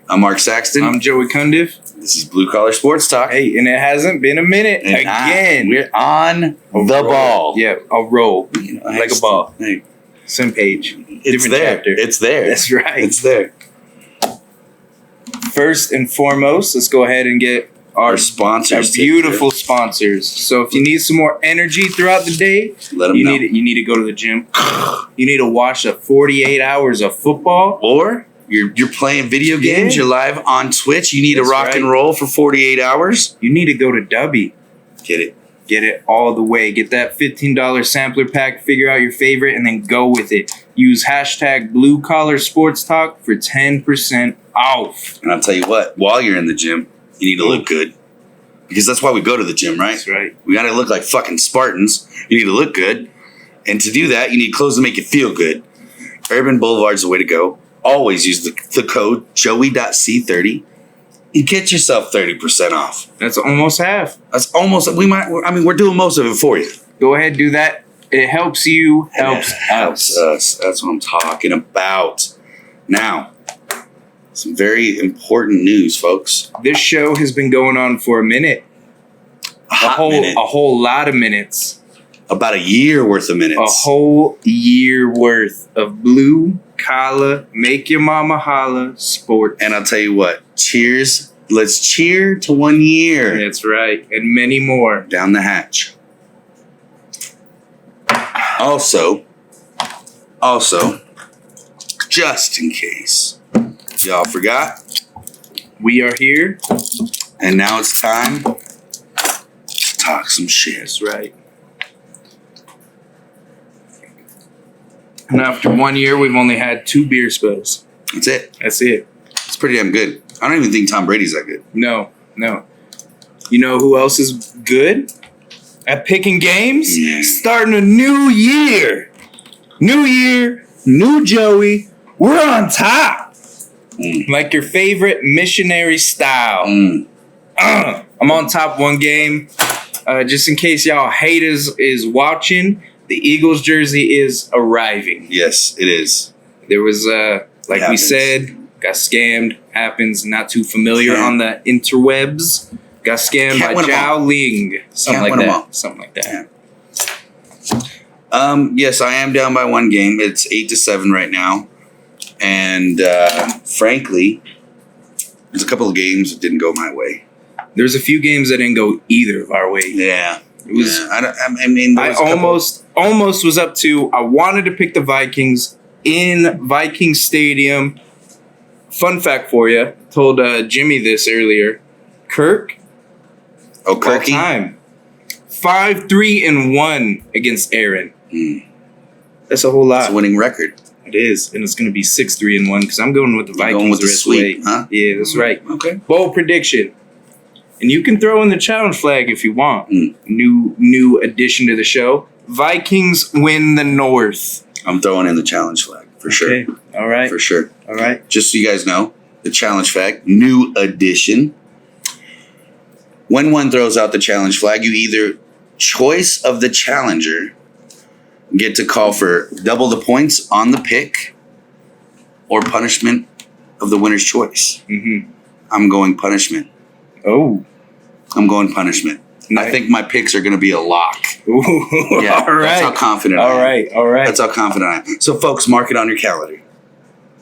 I'm Mark Saxton. I'm Joey Cundiff. This is Blue Collar Sports Talk. Hey, and it hasn't been a minute And again. we're on the ball. Yeah, a roll. You know, Like a ball. Hey, Same page. it's Different there. chapter. It's there. That's right. It's there. First and foremost, let's go ahead and get our sponsors. beautiful sponsors. So if you need some more energy throughout the day, Let them know. you need to go to the gym. You need to watch 48 hours of football. Or you're playing video games. Yeah. You're live on Twitch. You need That's to rock and right. roll for 48 hours. You need to go to Dubby. Get it. Get it all the way. Get that $15 sampler pack. Figure out your favorite and then go with it. Use hashtag Blue Collar Sports Talk for 10% off. And I'll tell you what, while you're in the gym, you need to look good. Because that's why we go to the gym, right? That's right. We got to look like fucking Spartans. You need to look good. And to do that, you need clothes to make you feel good. Urban Boulevard's the way to go. Always use the code Joey.C30. You get yourself 30% off. That's almost half. That's almost, we're doing most of it for you. Go ahead, do that. It helps you, helps It helps us. That's what I'm talking about. Now, some very important news, folks. This show has been going on for a minute. A hot minute. A whole lot of minutes. About a year worth of minutes. A whole year worth of blue collar, make your mama holla sports. And I'll tell you what, cheers. Let's cheer to 1 year. That's right. And many more. Down the hatch. Also, just in case y'all forgot, We are here. and now it's time to talk some shit. That's right. And after 1 year, we've only had 2 beer spills. That's it. That's it. It's pretty damn good. I don't even think Tom Brady's that good. No. You know who else is good at picking games? Yeah. Starting a new year. New year, new Joey. We're on top. Like your favorite missionary style. I'm on top one game. Just in case y'all haters is watching, the Eagles jersey is arriving. Yes, it is. There was, like we happens. said, got scammed. Happens. Not too familiar Yeah. on the interwebs. Ling. Something Can't like win 'em all. that. Something like that. Yeah. Yes, I am down by 1 game. It's 8-7 right now. And frankly, there's a couple of games that didn't go my way. There's a few games that didn't go either of our way. Yeah. It was. Yeah. There I was a couple- almost was up to. I wanted to pick the Vikings in Viking Stadium. Fun fact for you. Told Jimmy this earlier. Kirk. Oh, Kirky? All time. 5-3-1 against Aaron. That's a whole lot. It's a winning record. It is, and it's going to be 6-3-1 because I'm going with the Vikings. Going with the rest sweep, way. huh? Yeah, that's right. Okay. Bold prediction, and you can throw in the challenge flag if you want. New addition to the show. Vikings win the North. I'm throwing in the challenge flag for sure. Okay. All right. For sure. All right. Just so you guys know, the challenge flag, new addition. When one throws out the challenge flag, you either choice of the challenger get to call for double the points on the pick or punishment of the winner's choice. Mm-hmm. I'm going punishment. Oh. I'm going punishment. Nice. I think my picks are going to be a lock. Ooh, Yeah, all right. that's how confident I am. All right. That's how confident I am. So, folks, mark it on your calendar.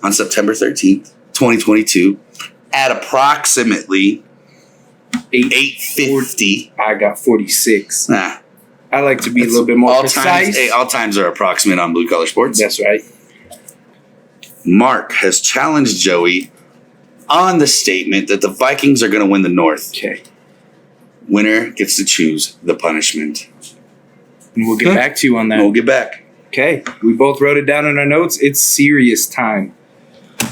On September 13th, 2022, at approximately 8:50. I got 46. Nah. I like to be a little bit more precise. All times are approximate on Blue Collar Sports. That's right. Mark has challenged Joey on the statement that the Vikings are going to win the North. Okay. Winner gets to choose the punishment. And we'll get back to you on that. We'll get back. Okay. We both wrote it down in our notes. It's serious time.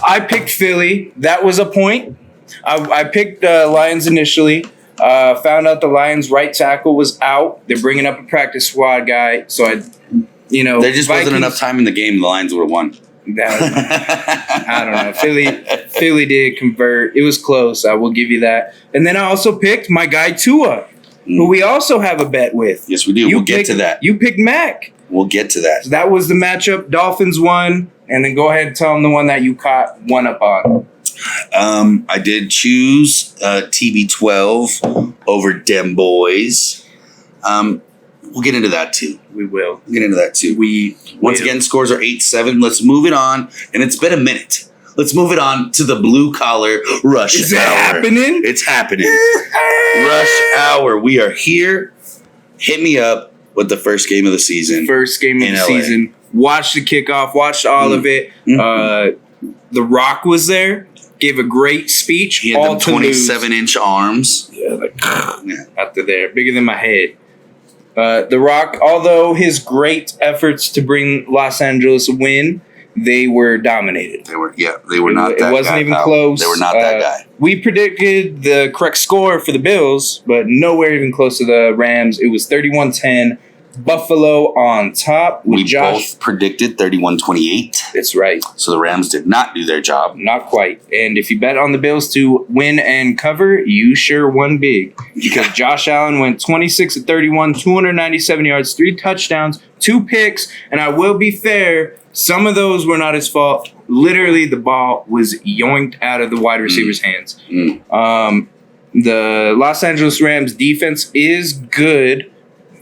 I picked Philly. That was a point. I picked Lions initially. Found out the Lions' right tackle was out. They're bringing up a practice squad guy. So there just wasn't enough time in the game. The Lions would have won. I don't know. Philly did convert. It was close. I will give you that. And then I also picked my guy Tua, who we also have a bet with. Yes, we do. We'll get to that. You picked Mac. We'll get to that. So that was the matchup. Dolphins won. And then go ahead and tell them the one that you caught one up on. I did choose TB12 over Dem Boys. We'll get into that too. We will. We'll get into that too. Once again, scores are 8-7. Let's move it on. And it's been a minute. Let's move it on to the blue collar rush hour. Is it happening? It's happening. Rush hour. We are here. Hit me up with the first game of the season. First game of the season. Watched the kickoff. Watched all of it. The Rock was there. Gave a great speech. He had them 27-inch arms. Yeah, like after there, bigger than my head. The Rock, although his great efforts to bring Los Angeles a win, they were dominated. They were not that guy. It wasn't even close. They were not that guy. We predicted the correct score for the Bills, but nowhere even close to the Rams. It was 31-10. Buffalo on top. We both predicted 31-28. That's right. So the Rams did not do their job. Not quite. And if you bet on the Bills to win and cover, you sure won big. Because Josh Allen went 26-31, 297 yards, 3 touchdowns, 2 picks. And I will be fair, some of those were not his fault. Literally, the ball was yoinked out of the wide receiver's hands. The Los Angeles Rams defense is good.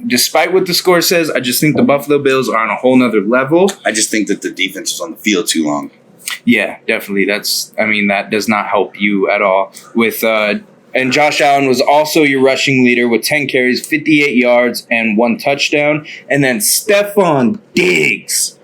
Despite what the score says, I just think the Buffalo Bills are on a whole nother level. I just think that the defense was on the field too long. Yeah, definitely. That does not help you at all. And Josh Allen was also your rushing leader with 10 carries, 58 yards, and 1 touchdown. And then Stephon Diggs,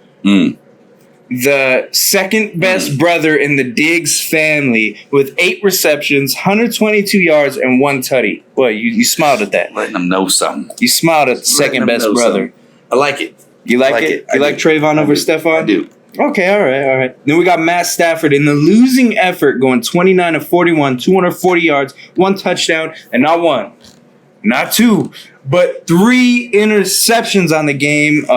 the second best brother in the Diggs family, with 8 receptions, 122 yards, and 1 tutty. Boy, you smiled at that. Letting them know something. You smiled at the second best brother. Something. I like it. You like it? You like Trayvon over Stephon? I do. Okay, all right. Then we got Matt Stafford in the losing effort, going 29-41, 240 yards, 1 touchdown, and not 1, not 2, but 3 interceptions on the game.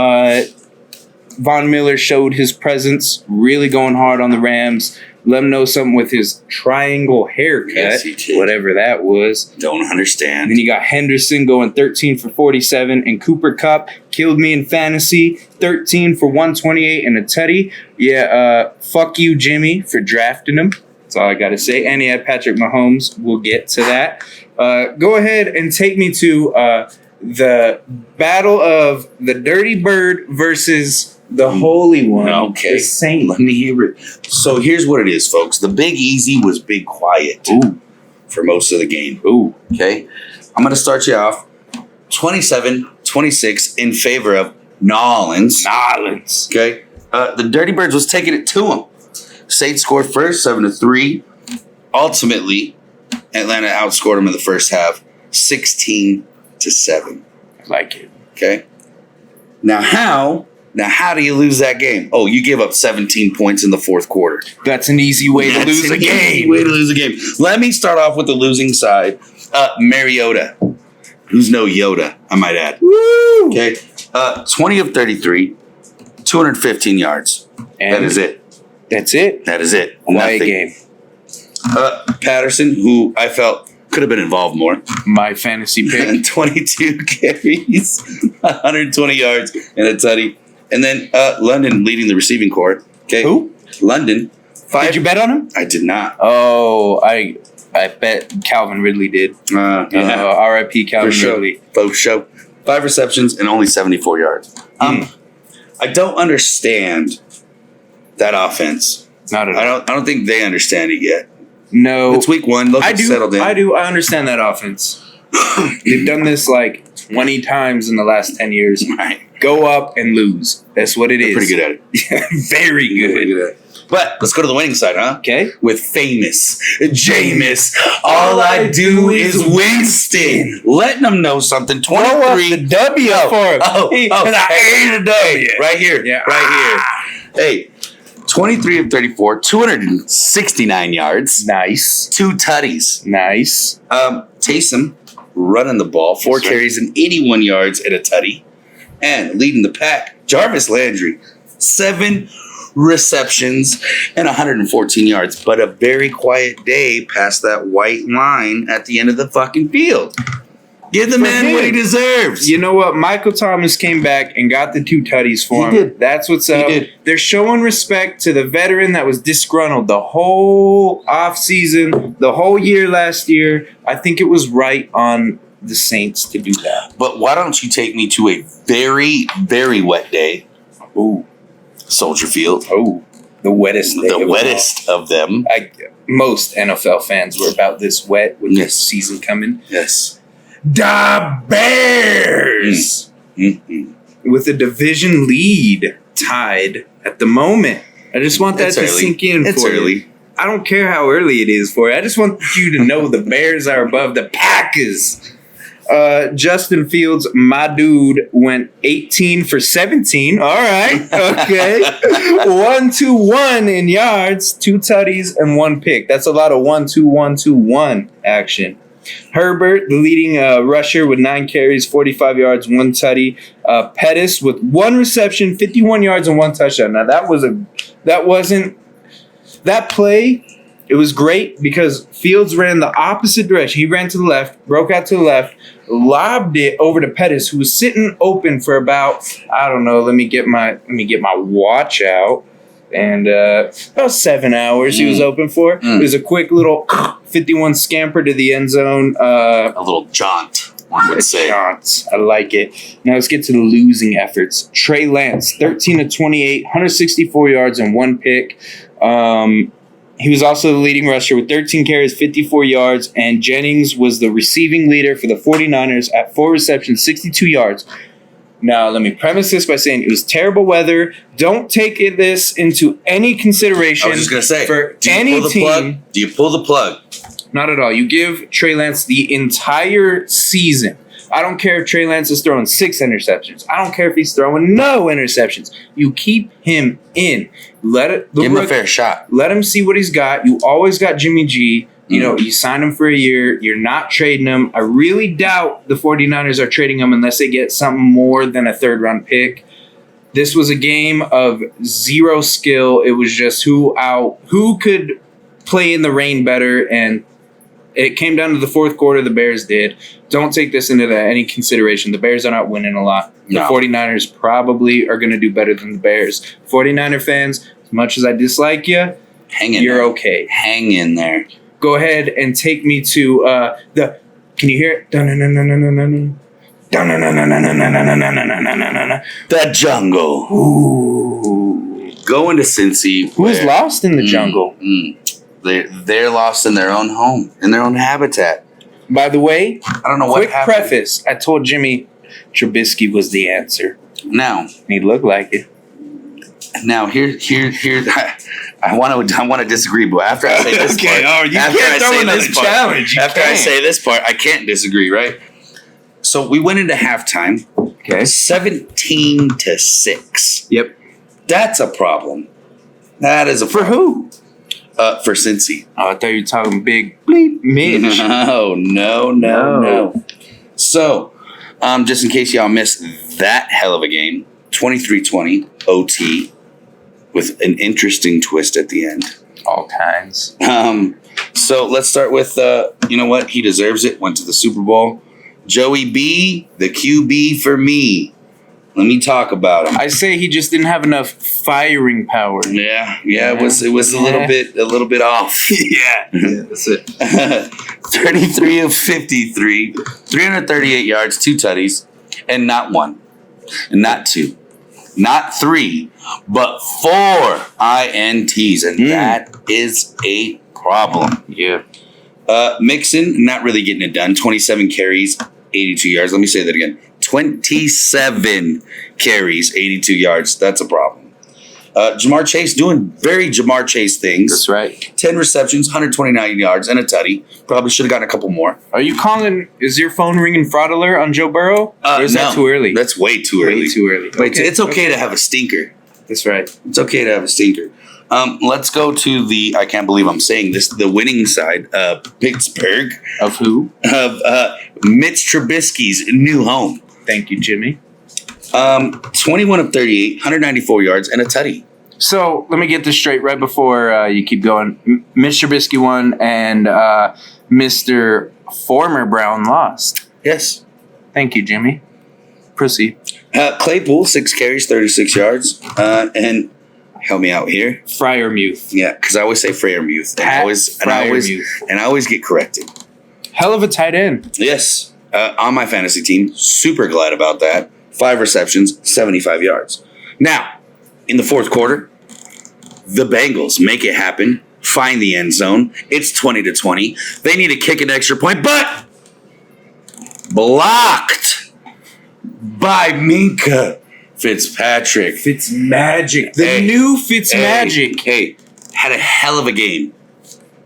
Von Miller showed his presence, really going hard on the Rams. Let him know something with his triangle haircut, yes, he did. Whatever that was. Don't understand. And then you got Henderson going 13 for 47, and Cooper Kupp killed me in fantasy, 13 for 128 and a tutty. Yeah, fuck you, Jimmy, for drafting him. That's all I got to say. And he had Patrick Mahomes. We'll get to that. Go ahead and take me to the battle of the Dirty Bird versus the Holy One. Okay. The Saint. Let me hear it. So here's what it is, folks. The Big Easy was Big Quiet for most of the game. Okay. I'm going to start you off 27-26 in favor of Nolans. Okay. The Dirty Birds was taking it to him. Saint scored first, 7-3. Ultimately, Atlanta outscored him in the first half, 16-7. I like it. Okay. Now how do you lose that game? Oh, you gave up 17 points in the fourth quarter. That's an easy way to lose a game. Easy way to lose a game. Let me start off with the losing side. Mariota, who's no Yoda, I might add. Woo! Okay. 20 of 33, 215 yards. And that is it. That's it. That is it. Quiet game. Patterson, who I felt could have been involved more. My fantasy pick. 22 carries, 120 yards, and a tutty. And then London leading the receiving corps. Okay. Who? London. 5. Did you bet on him? I did not. Oh, I bet Calvin Ridley did. R.I.P. Calvin Ridley. For show. 5 receptions and only 74 yards. I don't understand that offense. Not at all. I don't think they understand it yet. No. It's week 1. They'll get settled in. I do. I understand that offense. They've done this like 20 times in the last 10 years. Right. Go up and lose. That's what it is. Pretty good at it. Very good. Pretty good at it. But let's go to the winning side, huh? Okay. With famous Jameis. All I do is Winston. Letting them know something. 23. The W for him. And I hate a W. Right here. Yeah. Right here. Hey. 23 of 34, 269 yards. Nice. 2 tutties. Nice. Taysom running the ball, 4 carries and 81 yards and a tutty. And leading the pack, Jarvis Landry, 7 receptions and 114 yards. But a very quiet day past that white line at the end of the fucking field. Give the man what he deserves. You know what? Michael Thomas came back and got the 2 tutties for him. Did. That's what's up. They're showing respect to the veteran that was disgruntled the whole offseason, the whole year last year. I think it was right on the Saints to do that. But why don't you take me to a very, very wet day? Ooh. Soldier Field. Oh, the wettest. The wettest of them. Most NFL fans were about this wet with this season coming. Yes. The Bears with a division lead tied at the moment. I just want that to sink in for you. I don't care how early it is for you. I just want you to know the Bears are above the Packers. Justin Fields, my dude, went 18 for 17. All right. Okay. 1-2-1 in yards, 2 tutties, and 1 pick. That's a lot of 1-2-1-2-1 action. Herbert, the leading rusher with 9 carries, 45 yards, 1 tutty. Pettis with 1 reception, 51 yards, and 1 touchdown. Now that play. It was great because Fields ran the opposite direction. He ran to the left, broke out to the left, lobbed it over to Pettis, who was sitting open for about, I don't know, let me get my watch out. And about 7 hours he was open for. It was a quick little 51 scamper to the end zone. A little jaunt, one would say. Jaunt. I like it. Now let's get to the losing efforts. Trey Lance, 13 of 28, 164 yards and 1 pick. He was also the leading rusher with 13 carries, 54 yards, and Jennings was the receiving leader for the 49ers at 4 receptions, 62 yards. Now, let me premise this by saying it was terrible weather. Don't take this into any consideration. I was just going to say, for any team. Do you pull the plug? Not at all. You give Trey Lance the entire season. I don't care if Trey Lance is throwing 6 interceptions. I don't care if he's throwing no interceptions. You keep him in. Give him a fair shot. Let him see what he's got. You always got Jimmy G. You know, you signed him for a year. You're not trading him. I really doubt the 49ers are trading him unless they get something more than a 3rd-round pick. This was a game of 0 skill. It was just who could play in the rain better, and it came down to the 4th quarter. The Bears did. Don't take this into any consideration. The Bears are not winning a lot. The 49ers probably are going to do better than the Bears. 49er fans, as much as I dislike you, you're okay. Hang in there. Go ahead and take me to the. Can you hear it? The jungle. Ooh. Going to Cincy. Who's lost in the jungle? They're lost in their own home, in their own habitat. By the way, I don't know what quick happened. preface. I told Jimmy Trubisky was the answer. Now he looked like it. Now here. I want to disagree, but after I say this part, I say this part, I can't disagree, right? So we went into halftime. Okay, 17-6. Yep, that's a problem. That is a for problem. Who? For Cincy. Oh, I thought you were talking big bleep Mitch. No. So, just in case y'all missed that hell of a game, 23-20 OT with an interesting twist at the end. All kinds. So let's start with, you know what? He deserves it. Went to the Super Bowl. Joey B, the QB for me. Let me talk about him. I say he just didn't have enough firing power. Yeah. It was a little bit off. Yeah, that's it. 33 of 53, 338 yards, 2 tutties, and not 1, and not 2, not 3, but 4 INTs, and that is a problem. Yeah. Mixon, not really getting it done. 27 carries, 82 yards. Let me say that again. 27 carries, 82 yards. That's a problem. Jamar Chase doing very Jamar Chase things. That's right. 10 receptions, 129 yards, and a tutty. Probably should have gotten a couple more. Are you calling? Is your phone ringing fraud alert on Joe Burrow? Or is that too early? That's way too early. Way too early. But it's okay to have a stinker. That's right. It's okay to have a stinker. Let's go to the, I can't believe I'm saying this, the winning side. Pittsburgh. Of who? Of Mitch Trubisky's new home. Thank you, Jimmy. 21 of 38, 194 yards, and a tutty. So let me get this straight right before you keep going. Mitch Trubisky won, and Mr. Former Brown lost. Yes. Thank you, Jimmy. Proceed. Claypool, 6 carries, 36 yards. And help me out here. Freiermuth. Yeah, because I always say Freiermuth. And I always get corrected. Hell of a tight end. Yes. On my fantasy team. Super glad about that. 5 receptions, 75 yards. Now, in the fourth quarter, the Bengals make it happen. Find the end zone. It's 20-20. They need to kick an extra point, but blocked by Minka Fitzpatrick. Fitzmagic. The new Fitzmagic. Hey, had a hell of a game.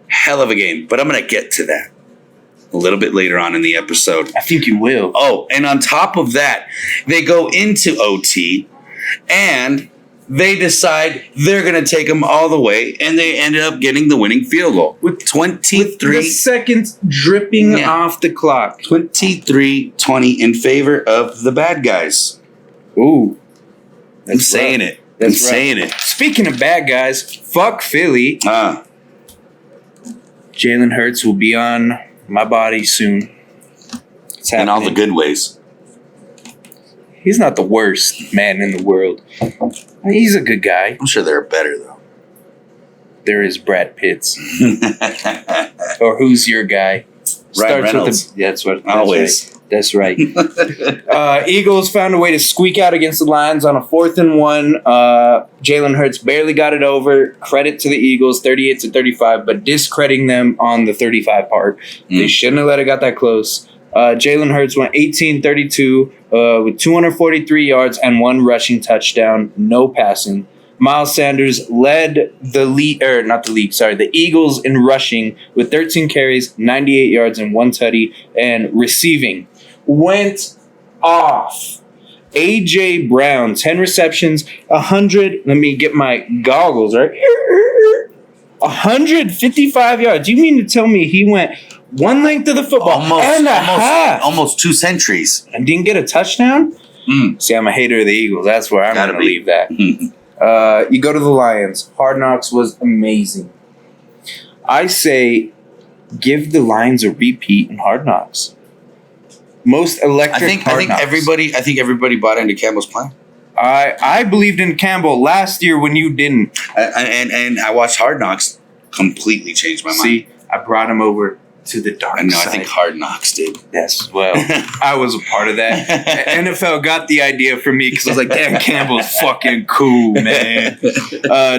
Hell of a game. But I'm going to get to that a little bit later on in the episode. I think you will. Oh, and on top of that, they go into OT and they decide they're going to take them all the way, and they ended up getting the winning field goal with 23 the seconds dripping off the clock. 23-20 in favor of the bad guys. Ooh. I'm saying it. I'm saying it. Speaking of bad guys, fuck Philly. Jalen Hurts will be on my body soon. It's happening. In all the good ways. He's not the worst man in the world. He's a good guy. I'm sure there are better, though. There is Brad Pitt's. Or who's your guy? Ryan Reynolds. That's what. Always. That's right. Eagles found a way to squeak out against the Lions on a 4th and 1. Jalen Hurts barely got it over. Credit to the Eagles, 38-35, but discrediting them on the 35 part. They shouldn't have let it got that close. Jalen Hurts went 18-32 with 243 yards and 1 rushing touchdown, no passing. Miles Sanders led the Eagles in rushing with 13 carries, 98 yards, and 1 tutty, and receiving went off. A.J. Brown, 10 receptions, 100. Let me get my goggles, right? 155 yards. You mean to tell me he went one length of the football and a half? Almost 2 centuries. And didn't get a touchdown? See, I'm a hater of the Eagles. That's where I'm going to leave that. You go to the Lions. Hard Knocks was amazing. I say give the Lions a repeat in Hard Knocks. Most electric Hard Knocks. I think everybody bought into Campbell's plan. I believed in Campbell last year when you didn't. And I watched Hard Knocks. Completely changed my mind. See, I brought him over to the dark side. I think Hard Knocks did. Yes, well, I was a part of that. NFL got the idea from me because I was like, damn, Campbell's fucking cool, man.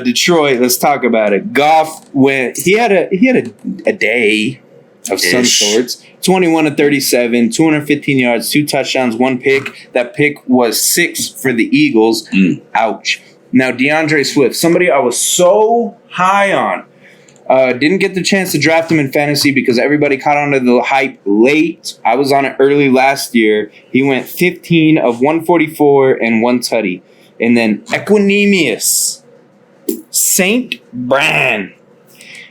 Detroit, let's talk about it. Goff went. He had a day of some sorts. 21-37, 215 yards, 2 touchdowns, 1 pick. That pick was 6 for the Eagles. Ouch. Now, Deandre Swift, somebody I was so high on. Didn't get the chance to draft him in fantasy because everybody caught on to the hype late. I was on it early last year. He went 15 of 144 and 1 tutty. And then Equinemius St. Bran.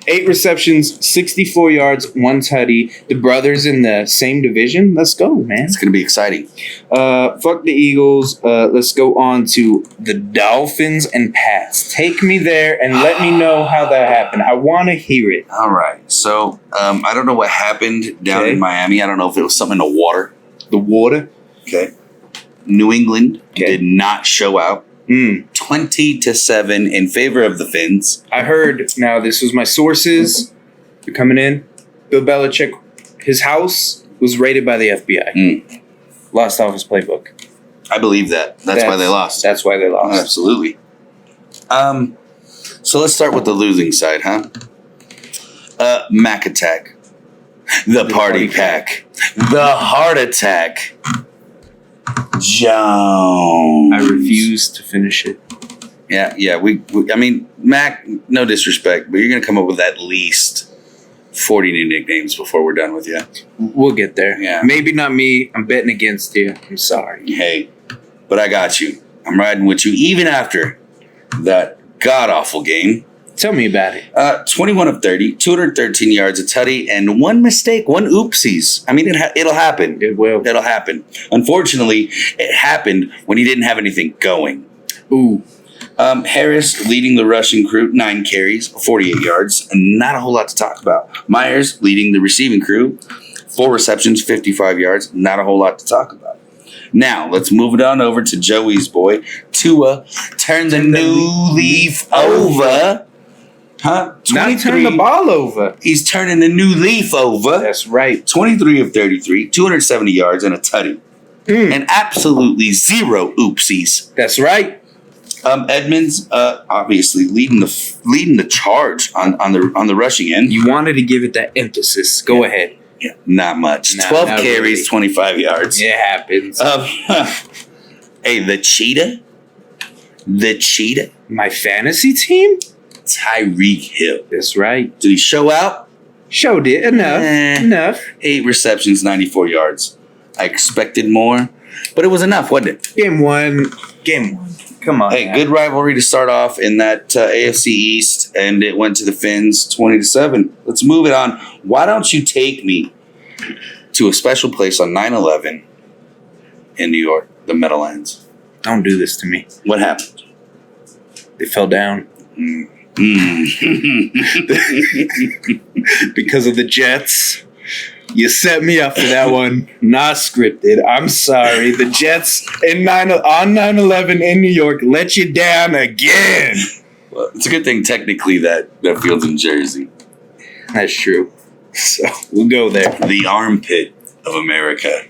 8 receptions, 64 yards, 1 tutty. The brothers in the same division. Let's go, man. It's going to be exciting. Fuck the Eagles. Let's go on to the Dolphins and Pats. Take me there and let me know how that happened. I want to hear it. All right. So, I don't know what happened down in Miami. I don't know if it was something in the water. The water? Okay. New England did not show out. 20-7 in favor of the Finns. I heard, now this was my sources, they're coming in. Bill Belichick, his house was raided by the FBI. Lost off his playbook. I believe that. That's why they lost. That's why they lost. Absolutely. So let's start with the losing side, huh? Mac Attack. The Party Pack. The Heart Attack. Jones. I refuse to finish it. Yeah. We I mean, Mac, no disrespect, but you're going to come up with at least 40 new nicknames before we're done with you. We'll get there. Yeah. Maybe not me. I'm betting against you. I'm sorry. Hey, but I got you. I'm riding with you even after that god-awful game. Tell me about it. 21 of 30, 213 yards, a tutty, and 1 mistake, 1 oopsies. I mean, it'll happen. It will. It'll happen. Unfortunately, it happened when he didn't have anything going. Ooh. Harris leading the rushing crew, 9 carries, 48 yards, and not a whole lot to talk about. Myers leading the receiving crew, 4 receptions, 55 yards. Not a whole lot to talk about. Now, let's move it on over to Joey's boy. Tua turned the new leaf over. Huh? Not turn the ball over. He's turning the new leaf over. That's right. 23 of 33, 270 yards and a tutty. And absolutely 0 oopsies. That's right. Edmonds, obviously leading the charge on the rushing end. You wanted to give it that emphasis. Go ahead. Yeah, not much. 12 carries, really. 25 yards. It happens. Hey, the cheetah. My fantasy team? Tyreek Hill. That's right. Did he show out? Showed it. Enough. 8 receptions, 94 yards. I expected more, but it was enough, wasn't it? Game one. Come on. Hey, man. Good rivalry to start off in that AFC East, and it went to the Finns 20-7. Let's move it on. Why don't you take me to a special place on 9/11 in New York, the Meadowlands? Don't do this to me. What happened? They fell down. Because of the Jets. You set me up for that one. Not scripted. I'm sorry. The Jets on 9/11 in New York let you down again. Well, it's a good thing technically that field's in Jersey. That's true. So we'll go there. The armpit of America.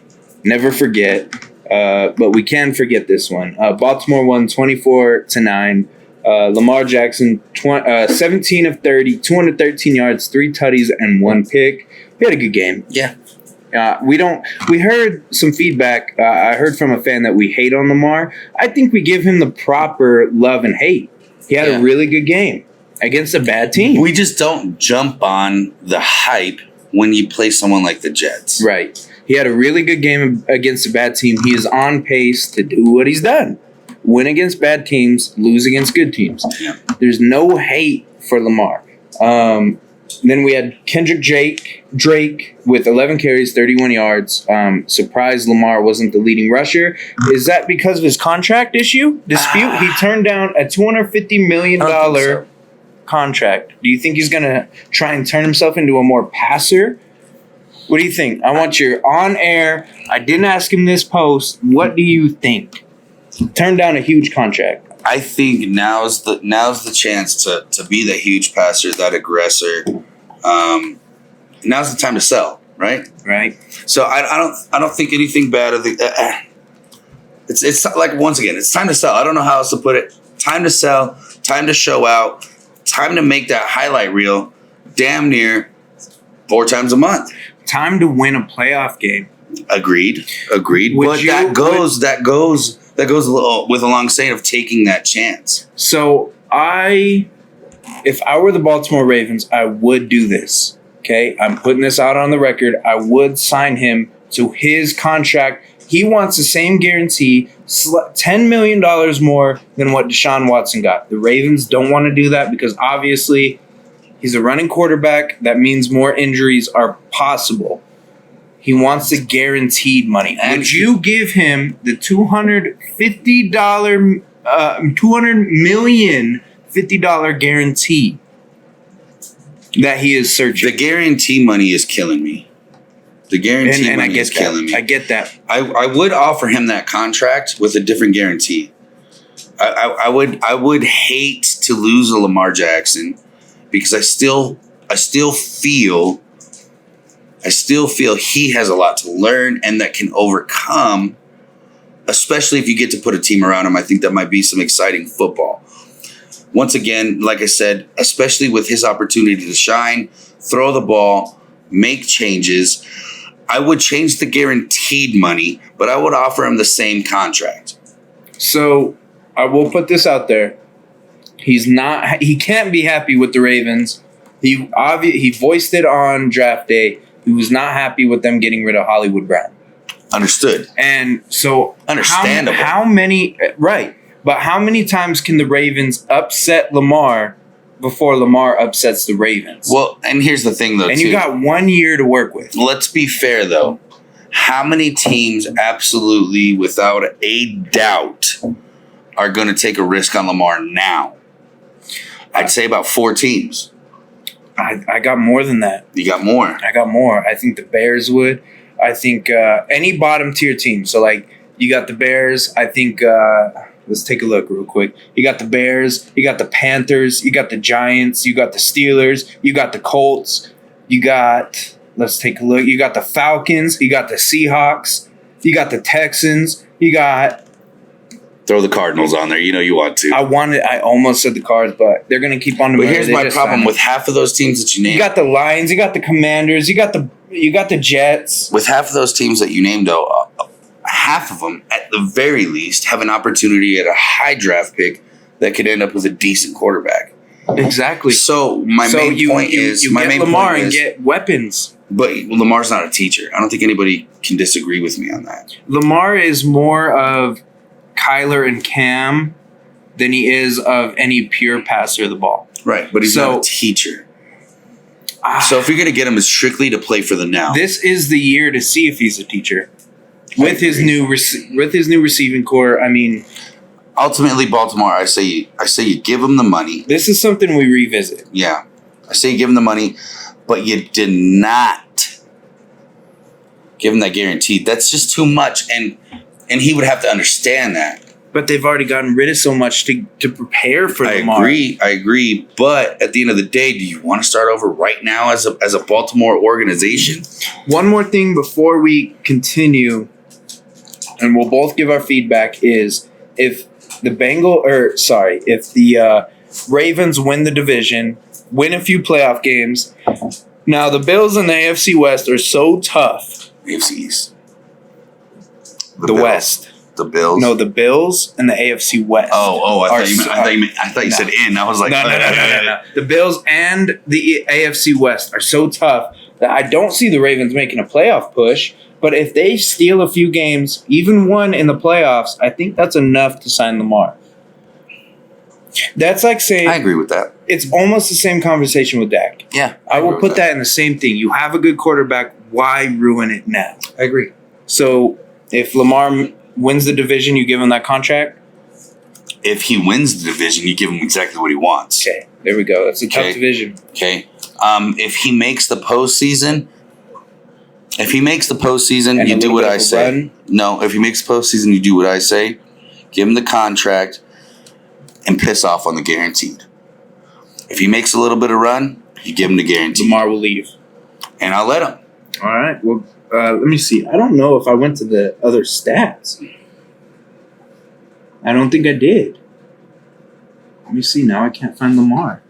Never forget. But we can forget this one. Baltimore won 24-9. Lamar Jackson, 17 of 30, 213 yards, 3 tutties, and 1 pick. We had a good game. Yeah. We heard some feedback. I heard from a fan that we hate on Lamar. I think we give him the proper love and hate. He had a really good game against a bad team. We just don't jump on the hype when you play someone like the Jets. Right. He had a really good game against a bad team. He is on pace to do what he's done. Win against bad teams, lose against good teams. Yeah. There's no hate for Lamar. Then we had Kendrick Drake with 11 carries, 31 yards. Surprised Lamar wasn't the leading rusher. Is that because of his contract dispute? He turned down a $250 million contract. Do you think he's going to try and turn himself into a more passer? What do you think? I want your on air. I didn't ask him this post. What do you think? Turned down a huge contract. I think now's the chance to be that huge passer, that aggressor. Now's the time to sell, right? Right. So I don't think anything bad of the. It's like, once again, it's time to sell. I don't know how else to put it. Time to sell. Time to show out. Time to make that highlight reel. Damn near 4 times a month. Time to win a playoff game. Agreed. But that goes a little with a long saying of taking that chance. So if I were the Baltimore Ravens, I would do this. Okay, I'm putting this out on the record. I would sign him to his contract. He wants the same guarantee, $10 million more than what Deshaun Watson got. The Ravens don't want to do that because obviously he's a running quarterback. That means more injuries are possible. He wants the guaranteed money. Would you give him the $200 million $50 guarantee that he is searching? The guarantee money is killing me. The guarantee money is killing me. I get that. I would offer him that contract with a different guarantee. I would hate to lose a Lamar Jackson because I still feel he has a lot to learn and that can overcome, especially if you get to put a team around him. I think that might be some exciting football. Once again, like I said, especially with his opportunity to shine, throw the ball, make changes, I would change the guaranteed money, but I would offer him the same contract. So I will put this out there. He can't be happy with the Ravens. He voiced it on draft day. He was not happy with them getting rid of Hollywood Brown. Understood. And so understandable. How many times can the Ravens upset Lamar before Lamar upsets the Ravens? Well, and here's the thing, though, and you got 1 year to work with. Let's be fair, though. How many teams absolutely, without a doubt, are going to take a risk on Lamar now? I'd say about 4 teams. I got more than that. You got more. I got more. I think the Bears would. I think any bottom tier team. So, like, you got the Bears. I think, let's take a look real quick. You got the Bears. You got the Panthers. You got the Giants. You got the Steelers. You got the Colts. You got, let's take a look. You got the Falcons. You got the Seahawks. You got the Texans. You got... Throw the Cardinals on there. You know you want to. I almost said the Cards, but they're going to keep on. But here's my problem with half of those teams that you named. You got the Lions, you got the Commanders, you got the Jets. With half of those teams that you named, though, half of them, at the very least, have an opportunity at a high draft pick that could end up with a decent quarterback. Exactly. So my main point is you get Lamar and get weapons. But Lamar's not a teacher. I don't think anybody can disagree with me on that. Lamar is more of Kyler and Cam than he is of any pure passer of the ball. Right, but he's not a teacher. So if you're going to get him, it's strictly to play for the now. This is the year to see if he's a teacher. With his new receiving core, I mean, ultimately, Baltimore, I say you give him the money. This is something we revisit. Yeah, I say you give him the money, but you did not give him that guarantee. That's just too much, and he would have to understand that. But they've already gotten rid of so much to prepare for Lamar. I agree. But at the end of the day, do you want to start over right now as a Baltimore organization? One more thing before we continue, and we'll both give our feedback, is if the Ravens win the division, win a few playoff games. Now the Bills in the AFC West are so tough. AFC East. The West. The Bills? No, the Bills and the AFC West. I thought you said in. I was like, no. The Bills and the AFC West are so tough that I don't see the Ravens making a playoff push. But if they steal a few games, even one in the playoffs, I think that's enough to sign Lamar. That's like saying... I agree with that. It's almost the same conversation with Dak. Yeah. I will put that in the same thing. You have a good quarterback. Why ruin it now? I agree. So if Lamar wins the division, you give him that contract? If he wins the division, you give him exactly what he wants. Okay. There we go. That's a tough division. Okay. If he makes the postseason... And you do what I say. No, if he makes the postseason, you do what I say. Give him the contract and piss off on the guaranteed. If he makes a little bit of run, you give him the guaranteed. Lamar will leave. And I'll let him. All right. Well, let me see. I don't know if I went to the other stats. I don't think I did. Let me see. Now I can't find Lamar.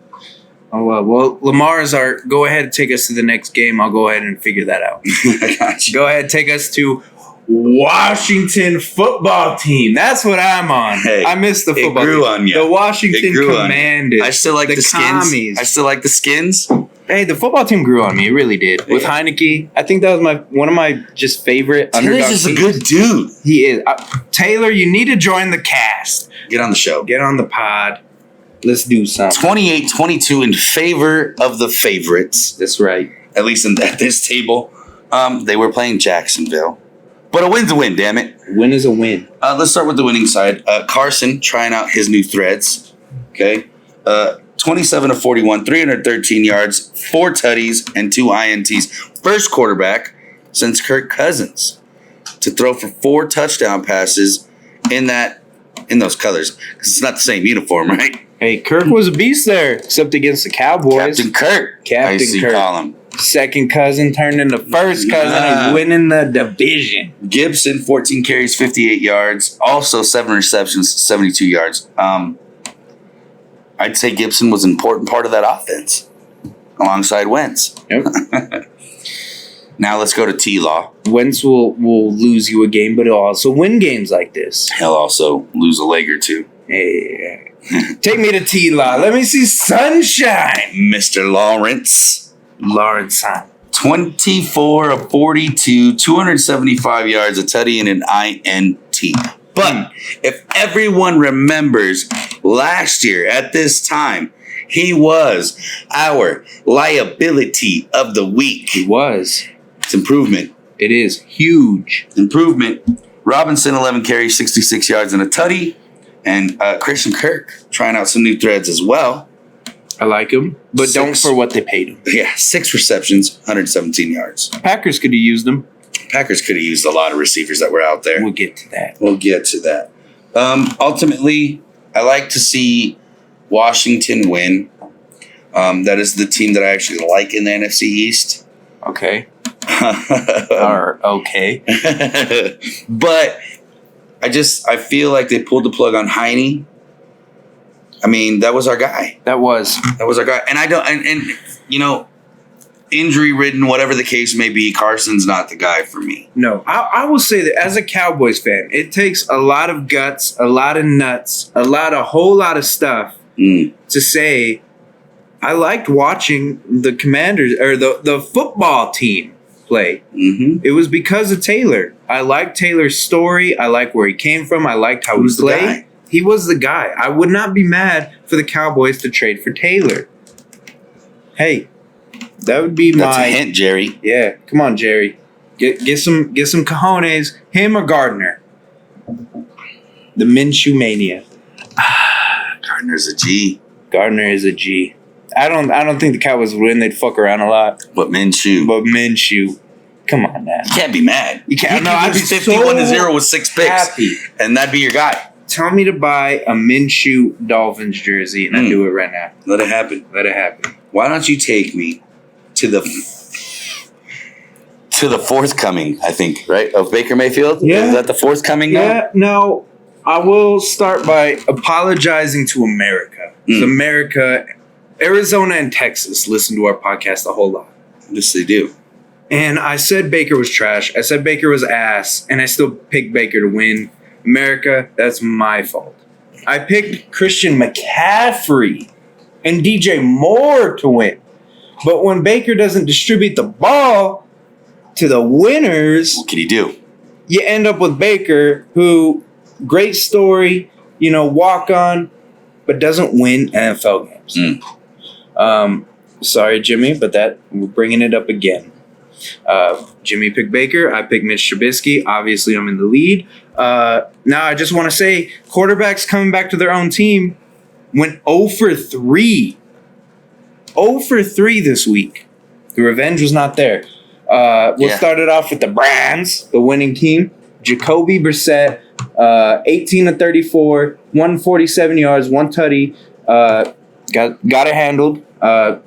Oh, well, Lamar is our... Go ahead and take us to the next game. I'll go ahead and figure that out. I got you. Go ahead, take us to Washington football team. That's what I'm on. Hey, I missed the football team. It grew on you. The Washington Commanders. I still like the skins. Commies. I still like the skins. Hey, the football team grew on me. It really did. With Heineke, I think that was one of my just favorite underdog Taylor's just teams. a good dude. He is. Taylor, you need to join the cast. Get on the show. Get on the pod. Let's do something. 28-22 in favor of the favorites. That's right. At least at this table. They were playing Jacksonville. But a win's a win, damn it. Win is a win. Let's start with the winning side. Carson trying out his new threads. Okay. 27 of 41, 313 yards, 4 tutties, and 2 INTs. First quarterback since Kirk Cousins to throw for 4 touchdown passes in those colors. Because it's not the same uniform, right? Hey, Kirk was a beast there, except against the Cowboys. Captain Kirk. Captain Kirk. Call him. Second cousin turned into first cousin and winning the division. Gibson, 14 carries, 58 yards. Also 7 receptions, 72 yards. I'd say Gibson was an important part of that offense alongside Wentz. Yep. Now let's go to T-Law. Wentz will lose you a game, but he'll also win games like this. He'll also lose a leg or two. Hey, take me to T-Law. Let me see sunshine. Mr. Lawrence. 24 of 42, 275 yards, a tutty, and an INT. But if everyone remembers last year at this time, he was our liability of the week. He was. It's improvement. It is huge. Improvement. Robinson, 11 carries, 66 yards, and a tutty. And Christian Kirk trying out some new threads as well. I like him. But don't for what they paid him. Yeah, 6 receptions, 117 yards. Packers could have used him. Packers could have used a lot of receivers that were out there. We'll get to that. Ultimately, I like to see Washington win. That is the team that I actually like in the NFC East. Okay. Okay. But I feel like they pulled the plug on Heine. I mean, that was our guy. That was our guy. And I don't, and you know, injury ridden, whatever the case may be, Carson's not the guy for me. No, I will say that as a Cowboys fan, it takes a lot of guts, a lot of nuts, a whole lot of stuff to say, I liked watching the Commanders or the football team play. Mm-hmm. It was because of Taylor. I liked Taylor's story. I liked where he came from. I liked how he played. He was the guy. I would not be mad for the Cowboys to trade for Taylor. Hey, that would be That's a hint, Jerry. Yeah, come on, Jerry. Get some cojones. Him or Gardner. The Minshew mania. Gardner's a G. Gardner is a G. I don't think the Cowboys would win. They'd fuck around a lot. But Minshew. Come on, man. You can't be mad. You can't. No, I'd be 51-0 with 6 picks. Happy. And that'd be your guy. Tell me to buy a Minshew Dolphins jersey, and I'd do it right now. Let it happen. Why don't you take me to the forthcoming, I think, right, of Baker Mayfield? Yeah. Is that the forthcoming now? Yeah, no. I will start by apologizing to America. America, Arizona and Texas listen to our podcast a whole lot. Yes, they do. And I said Baker was trash. I said Baker was ass. And I still picked Baker to win. America, that's my fault. I picked Christian McCaffrey and DJ Moore to win. But when Baker doesn't distribute the ball to the winners, what can he do? You end up with Baker, who, great story, walk on, but doesn't win NFL games. Sorry, Jimmy, but we're bringing it up again. Jimmy picked Baker. I picked Mitch Trubisky. Obviously, I'm in the lead. Now, I just want to say, quarterbacks coming back to their own team went 0 for 3. 0 for 3 this week. The revenge was not there. We'll start it off with the Browns, the winning team. Jacoby Brissett, 18 to 34, 147 yards, 1 tutty. Got it handled.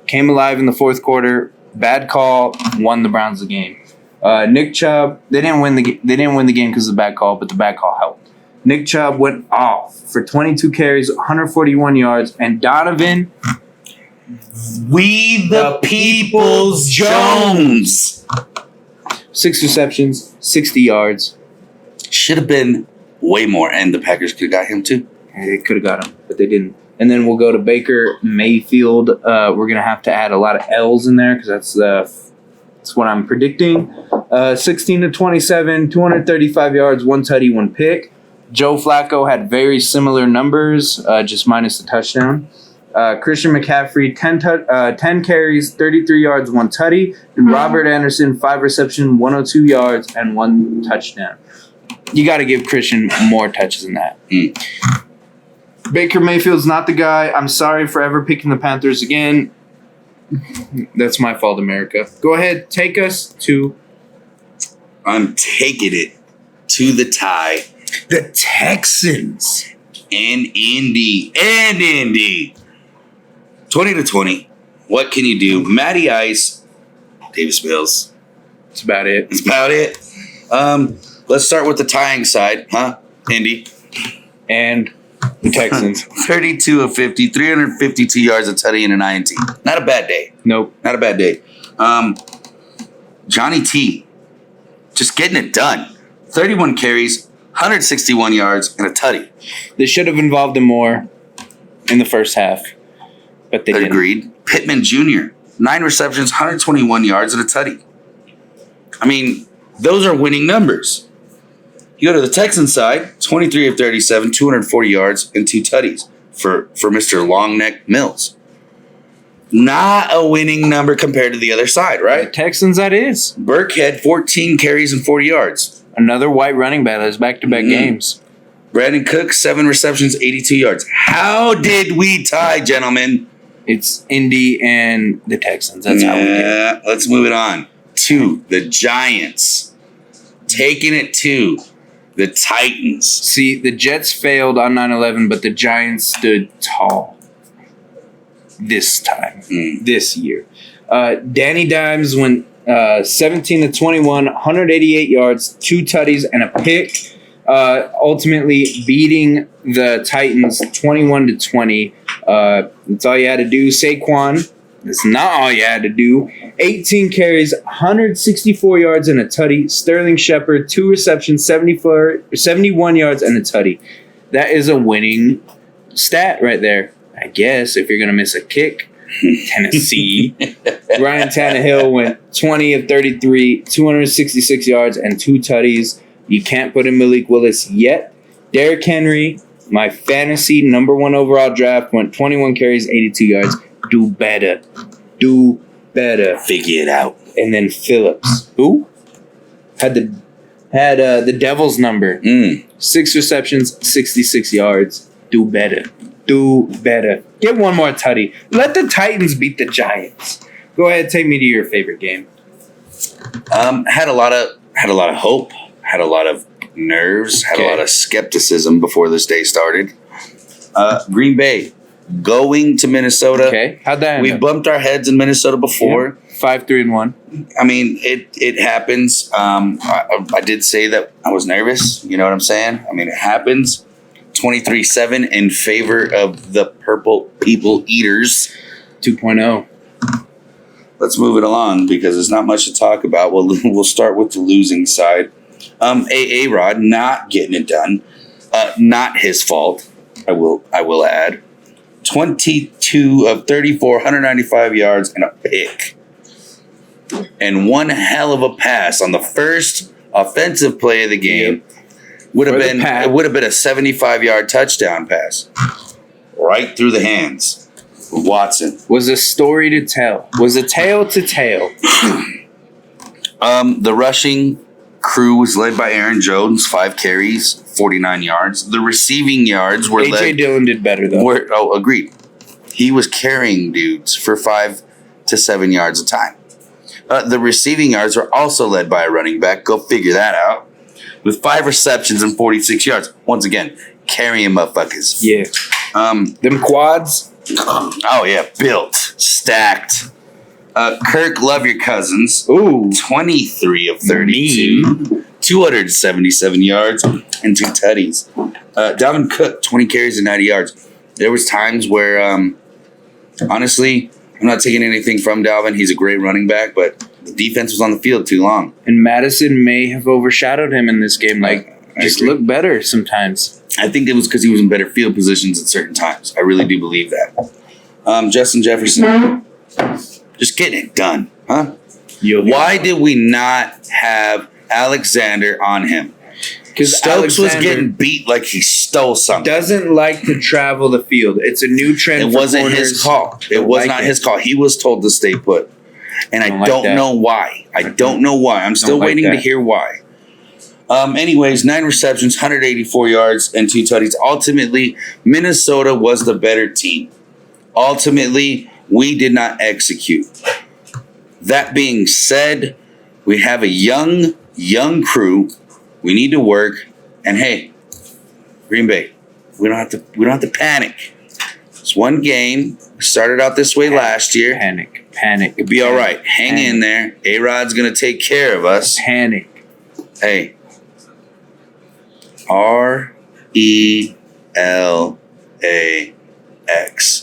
Came alive in the fourth quarter. Bad call. Won the Browns the game. Nick Chubb. They didn't win the game because of the bad call, but the bad call helped. Nick Chubb went off for 22 carries, 141 yards, and Donovan. We the People's Jones. 6 receptions, 60 yards. Should have been way more, and the Packers could have got him too. They could have got him, but they didn't. And then we'll go to Baker Mayfield. We're going to have to add a lot of L's in there because that's what I'm predicting. 16 to 27, 235 yards, 1 tutty, 1 pick. Joe Flacco had very similar numbers, just minus the touchdown. Christian McCaffrey, 10 carries, 33 yards, 1 tutty. And Robert Anderson, 5 receptions, 102 yards, and 1 touchdown. You got to give Christian more touches than that. Baker Mayfield's not the guy. I'm sorry for ever picking the Panthers again. That's my fault, America. Go ahead, take us to... I'm taking it to the tie. The Texans. And Indy. 20-20. What can you do? Matty Ice, Davis Mills. That's about it. Let's start with the tying side, huh? Indy. And the Texans. 32 of 50, 352 yards, a tutty, and an INT. Not a bad day. Nope. Not a bad day. Johnny T. Just getting it done. 31 carries, 161 yards, and a tutty. They should have involved him more in the first half, but they didn't. Agreed. Pittman Jr., 9 receptions, 121 yards, and a tutty. I mean, those are winning numbers. You go to the Texans side, 23 of 37, 240 yards, and 2 tutties for Mr. Longneck Mills. Not a winning number compared to the other side, right? The Texans, that is. Burkhead, 14 carries and 40 yards. Another white running back has back-to-back games. Brandon Cook, 7 receptions, 82 yards. How did we tie, gentlemen? It's Indy and the Texans. That's how we do it. Let's move it on to the Giants. Taking it to the Titans. See, the Jets failed on 9/11, but the Giants stood tall this time, this year. Danny Dimes went 17-21, 188 yards, 2 tutties, and a pick. Ultimately beating the Titans 21-20. That's all you had to do. Saquon, that's not all you had to do. 18 carries, 164 yards, and a tutty. Sterling Shepard, 2 receptions, 71 yards, and a tutty. That is a winning stat right there, I guess, if you're going to miss a kick. Tennessee. Ryan Tannehill went 20 of 33, 266 yards, and 2 tutties. You can't put in Malik Willis yet. Derrick Henry, my fantasy number 1 overall draft, went 21 carries, 82 yards. Do better. Do better. Figure it out. And then Phillips, who had the Devils number. 6 receptions, 66 yards. Do better. Do better. Get one more tutty. Let the Titans beat the Giants. Go ahead, take me to your favorite game. Had a lot of hope. Had a lot of nerves. Had a lot of skepticism before this day started. Green Bay going to Minnesota. Okay, how'd that end? We bumped our heads in Minnesota before. 5-3-1. I mean, it happens. I did say that I was nervous. You know what I'm saying? I mean, it happens. 23-7 in favor of the Purple People Eaters. 2.0. Let's move it along because there's not much to talk about. We'll start with the losing side. A-Rod not getting it done. Not his fault, I will add. 22 of 34, 195 yards, and a pick. And one hell of a pass on the first offensive play of the game. Would have been a 75-yard touchdown pass. Right through the hands of Watson. Was a story to tell. Was a tale to tell. The rushing crew was led by Aaron Jones, 5 carries, 49 yards. The receiving yards were led. A.J. Dillon did better, though. Agreed. He was carrying dudes for 5 to 7 yards a time. The receiving yards were also led by a running back. Go figure that out. With 5 receptions and 46 yards. Once again, carrying motherfuckers. Yeah. Them quads. Oh, yeah. Built. Stacked. Kirk, love your cousins. Ooh. 23 of 32. 277 yards and 2 tutties. Dalvin Cook, 20 carries and 90 yards. There was times where, honestly, I'm not taking anything from Dalvin. He's a great running back, but the defense was on the field too long. And Madison may have overshadowed him in this game. Just look better sometimes. I think it was because he was in better field positions at certain times. I really do believe that. Justin Jefferson, just getting it done, huh? Why did we not have Alexander on him? Because Stokes was getting beat like he stole something. Doesn't like to travel the field. It's a new trend. It wasn't his call. It was not his call. He was told to stay put. And I don't know why. I don't know why. I'm still waiting to hear why. Anyways, 9 receptions, 184 yards, and 2 tutties. Ultimately, Minnesota was the better team. Ultimately, we did not execute. That being said, we have a young crew. We need to work. And hey, Green Bay, we don't have to panic. It's one game. We started out this way last year. Panic. It'll be all right. Hang in there. A-Rod's going to take care of us. Panic. Hey. R-E-L-A-X.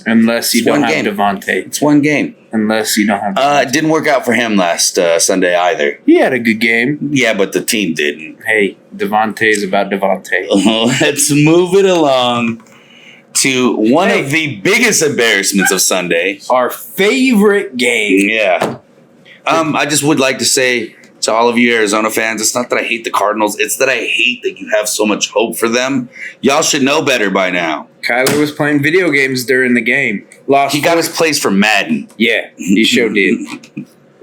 Unless you don't have Devontae. It's one game. Unless you don't have Devontae. It didn't work out for him last Sunday either. He had a good game. Yeah, but the team didn't. Hey, Devontae is about Devontae. Let's move it along to one of the biggest embarrassments of Sunday. Our favorite game. Yeah. I just would like to say to all of you Arizona fans, it's not that I hate the Cardinals. It's that I hate that you have so much hope for them. Y'all should know better by now. Kyler was playing video games during the game. He got his place for Madden. Yeah, he sure did.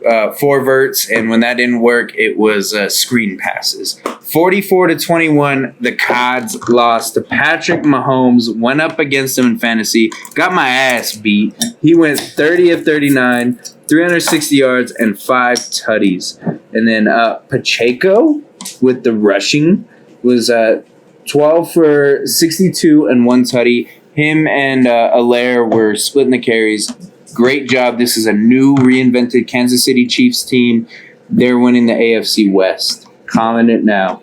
4 verts, and when that didn't work, it was screen passes. 44-21, the Cods lost to Patrick Mahomes. Went up against him in fantasy. Got my ass beat. He went 30 of 39, 360 yards, and 5 tutties. And then Pacheco with the rushing was 12 for 62 and 1 tutty. Him and Allaire were splitting the carries. Great job. This is a new reinvented Kansas City Chiefs team. They're winning the AFC West. Calling it now.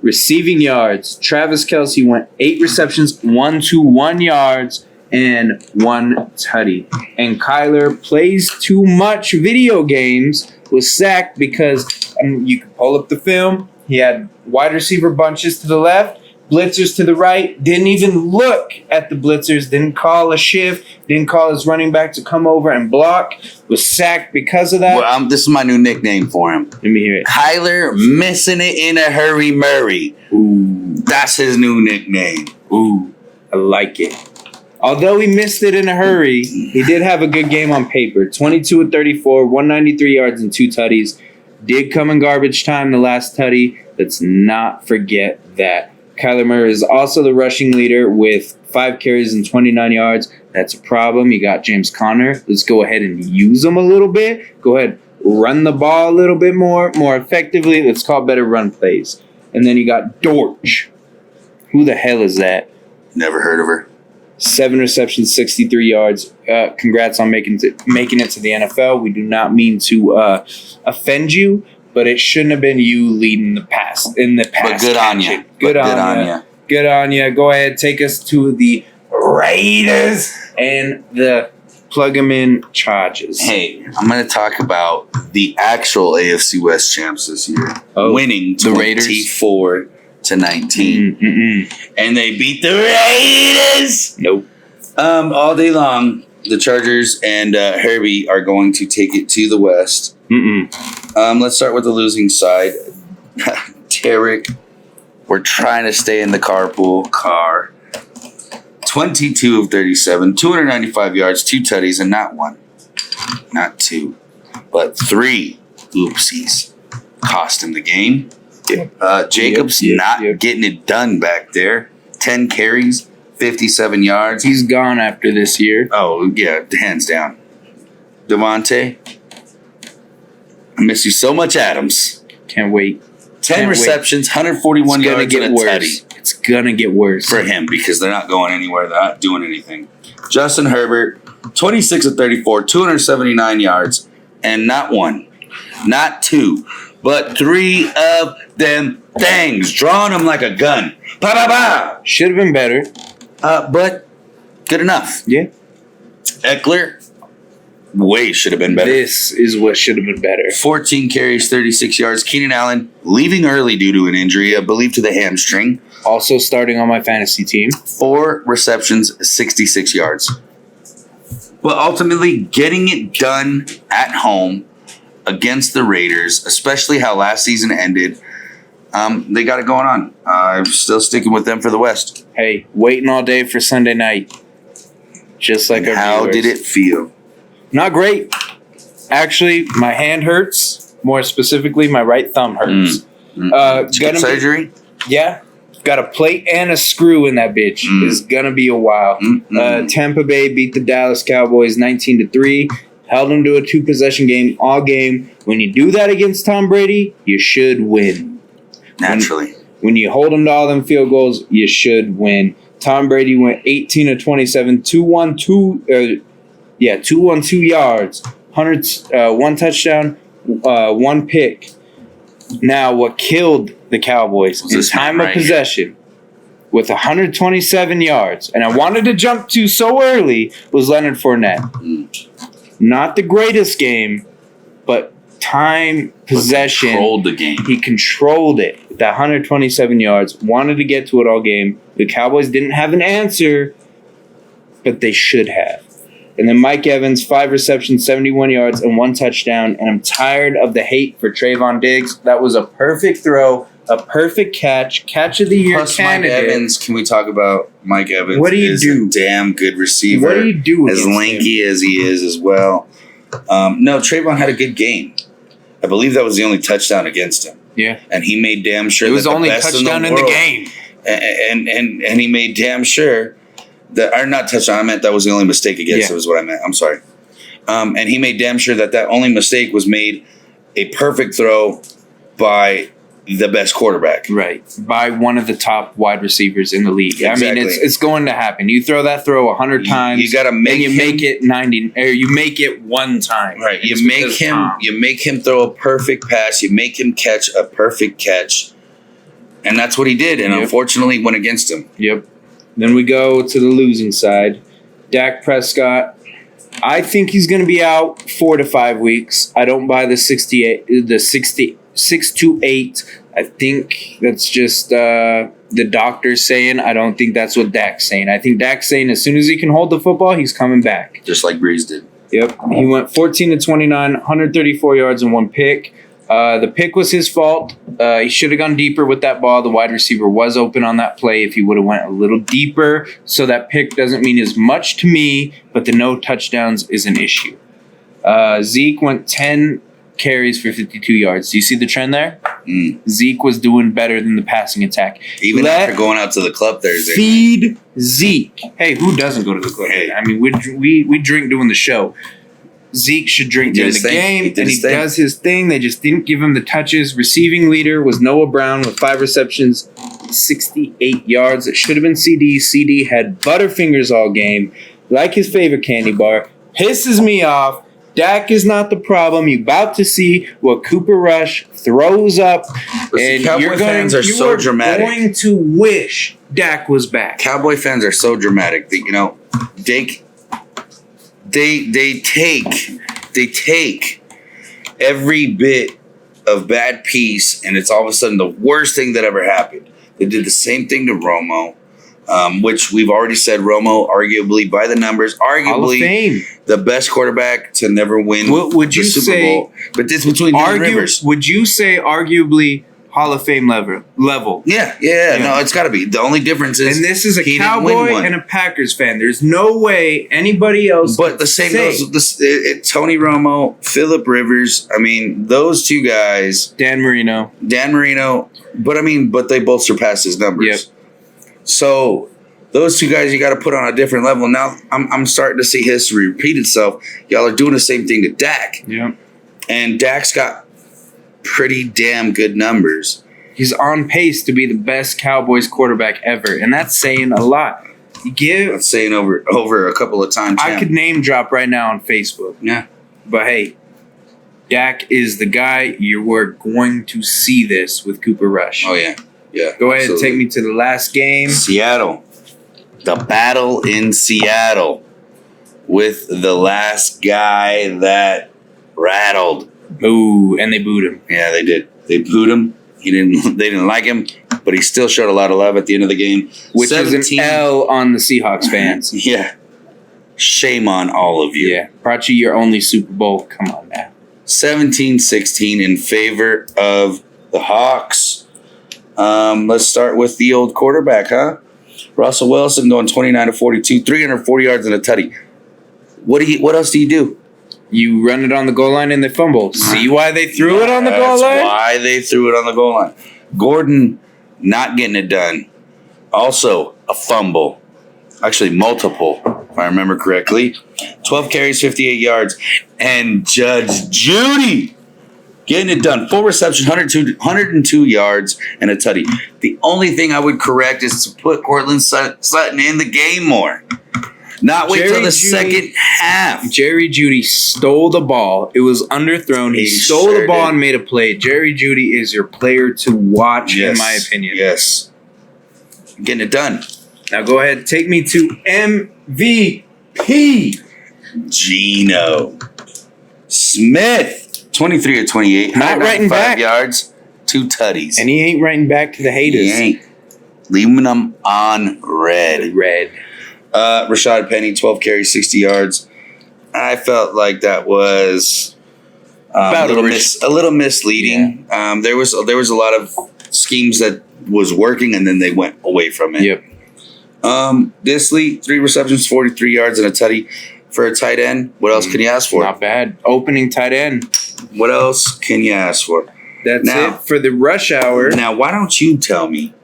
Receiving yards. Travis Kelce went 8 receptions, 121 yards, and 1 tutty. And Kyler plays too much video games, was sacked because you can pull up the film. He had wide receiver bunches to the left, blitzers to the right. Didn't even look at the blitzers. Didn't call a shift. Didn't call his running back to come over and block. Was sacked because of that. Well, this is my new nickname for him. Let me hear it. Kyler missing it in a hurry, Murray. Ooh, that's his new nickname. Ooh, I like it. Although he missed it in a hurry, he did have a good game on paper. 22 of 34, 193 yards and 2 tutties. Did come in garbage time the last tutty. Let's not forget that. Kyler Murray is also the rushing leader with 5 carries and 29 yards. That's a problem. You got James Conner. Let's go ahead and use him a little bit. Go ahead, run the ball a little bit more effectively. Let's call better run plays. And then you got Dortch. Who the hell is that? Never heard of her. 7 receptions, 63 yards. Congrats on making it to the NFL. We do not mean to offend you, but it shouldn't have been you leading the pass in the pass. But good on you. Good on you. Good on you. Go ahead, take us to the Raiders and the plug them in Chargers. Hey, I'm going to talk about the actual AFC West champs this year, winning the Raiders 24-19, and they beat the Raiders. Nope. All day long, the Chargers and Herbie are going to take it to the West. Let's start with the losing side. Tarek, we're trying to stay in the carpool car. 22 of 37, 295 yards, 2 tutties, and not 1, not 2, but 3 oopsies. Cost him the game. Jacobs not getting it done back there. 10 carries, 57 yards. He's gone after this year. Oh, yeah, hands down. Devontae, I miss you so much, Adams. Can't wait. 10 receptions, 141 yards, and a tutty. It's gonna get worse for him because they're not going anywhere. They're not doing anything. Justin Herbert, 26 of 34, 279 yards, and not 1, not 2, but 3 of them things. Drawing them like a gun. Ba ba ba. Should have been better. But good enough. Yeah. Eckler, way should have been better. This is what should have been better. 14 carries, 36 yards. Keenan Allen leaving early due to an injury, I believe to the hamstring. Also starting on my fantasy team. 4 receptions, 66 yards. But ultimately getting it done at home against the Raiders, especially how last season ended, they got it going on. I'm still sticking with them for the West. Hey, waiting all day for Sunday night. Just like our How viewers. did it feel? Not great. Actually, my hand hurts. More specifically, my right thumb hurts. Did you get surgery? Yeah. Got a plate and a screw in that bitch. It's gonna be a while. Tampa Bay beat the Dallas Cowboys 19-3. Held them to a 2-possession game all game. When you do that against Tom Brady, you should win. Naturally. When you hold them to all them field goals, you should win. Tom Brady went 18 of 27, 212 yards, 1 touchdown, 1 pick. Now, what killed the Cowboys in time of possession with 127 yards, and I wanted to jump to so early, was Leonard Fournette. Not the greatest game, but time possession. Controlled the game. He controlled it with that 127 yards, wanted to get to it all game. The Cowboys didn't have an answer, but they should have. And then Mike Evans, 5 receptions, 71 yards, and 1 touchdown. And I'm tired of the hate for Trayvon Diggs. That was a perfect throw, a perfect catch of the year Plus candidate. Mike Evans, can we talk about Mike Evans? What do you do? A damn good receiver. What do you do? As lanky as he is as well. No, Trayvon had a good game. I believe that was the only touchdown against him. Yeah. And he made damn sure it was that the only best touchdown in the game. And he made damn sure that, or not touchdown, I meant that was the only mistake against it was what I meant. I'm sorry. And he made damn sure that only mistake was made a perfect throw by the best quarterback. Right. By one of the top wide receivers in the league. Exactly. I mean, it's going to happen. You throw that throw 100 times. You got to make and make it 90, or you make it one time. Right. You make him throw a perfect pass. You make him catch a perfect catch. And that's what he did. And unfortunately went against him. Yep. Then we go to the losing side. Dak Prescott. I think he's going to be out 4 to 5 weeks. I don't buy the 6 to 8. I think that's just the doctor's saying. I don't think that's what Dak's saying. I think Dak's saying as soon as he can hold the football, he's coming back. Just like Breeze did. Yep. He went 14 to 29, 134 yards and 1 pick. The pick was his fault. He should have gone deeper with that ball. The wide receiver was open on that play. If he would have went a little deeper, so that pick doesn't mean as much to me, but the no touchdowns is an issue. Zeke went 10 carries for 52 yards. Do you see the trend there? Zeke was doing better than the passing attack. Even after going out to the club Thursday. Feed Zeke. Hey, who doesn't go to the club? Hey. I mean, we drink doing the show. Zeke should drink during the game, and he does his thing. They just didn't give him the touches. Receiving leader was Noah Brown with 5 receptions, 68 yards. It should have been CD. CD had Butterfingers all game, like his favorite candy bar. Pisses me off. Dak is not the problem. You're about to see what Cooper Rush throws up, and Cowboy fans are so dramatic. You're going to wish Dak was back. Cowboy fans are so dramatic. You know, They take every bit of bad piece, and it's all of a sudden the worst thing that ever happened. They did the same thing to Romo, which we've already said Romo, arguably by the numbers, arguably the best quarterback to never win would you the Super say, Bowl. But this between Rivers. Would you say arguably Hall of Fame level? Yeah. No, it's got to be. The only difference is, and this is a Cowboy and a Packers fan. There's no way anybody else. But the same goes with Tony Romo, Phillip Rivers. I mean, those two guys. Dan Marino. But they both surpassed his numbers. Yep. So those two guys, you got to put on a different level. Now I'm starting to see history repeat itself. Y'all are doing the same thing to Dak. Yeah. And Dak's got pretty damn good numbers. He's on pace to be the best Cowboys quarterback ever, and that's saying a lot. That's saying over a couple of times. I could name drop right now on Facebook. Yeah. But hey, Dak is the guy. You were going to see this with Cooper Rush. Oh, yeah. Yeah. Go ahead and take me to the last game. Seattle. The battle in Seattle with the last guy that rattled. Ooh, and they booed him. Yeah, they did. They booed him. They didn't like him, but he still showed a lot of love at the end of the game. Which is an L on the Seahawks fans. Yeah. Shame on all of you. Yeah. Brought you your only Super Bowl. Come on now. 17-16 in favor of the Hawks. Let's start with the old quarterback, huh? Russell Wilson going 29 to 42, 340 yards and a tutty. What else do you do? You run it on the goal line and they fumble. See why they threw it on the goal line? That's why they threw it on the goal line. Gordon not getting it done. Also a fumble. Actually, multiple, if I remember correctly. 12 carries, 58 yards. And Judge Judy getting it done. Full reception, 102 yards and a tutty. The only thing I would correct is to put Cortland Sutton in the game more. Not wait till the second half. Jerry Jeudy stole the ball. It was underthrown. He stole the ball and made a play. Jerry Jeudy is your player to watch, in my opinion. Yes. Getting it done. Now go ahead. Take me to MVP. Geno Smith. 23 of 28. Not writing back. Yards. 2 tutties. And he ain't writing back to the haters. He ain't. Leaving them on red. Rashad Penny, 12 carries, 60 yards. I felt like that was a little misleading. Yeah. There was a lot of schemes that was working, and then they went away from it. Yep. Disley, 3 receptions, 43 yards, and a tutty for a tight end. What else can you ask for? Not bad. Opening tight end. What else can you ask for? That's Now- it for the rush hour. Now, why don't you tell me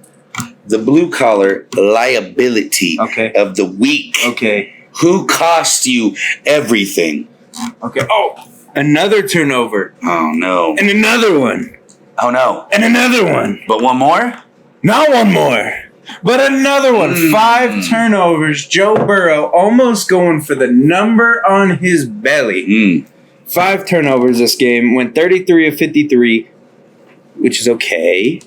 the blue collar liability Okay. of the week? Okay. Who cost you everything? Okay. Oh, another turnover. Oh, no. And another one. Oh, no. And another one. But one more? Not one more. But another one. 5 turnovers. Joe Burrow almost going for the number on his belly. 5 turnovers this game. Went 33 of 53, which is okay.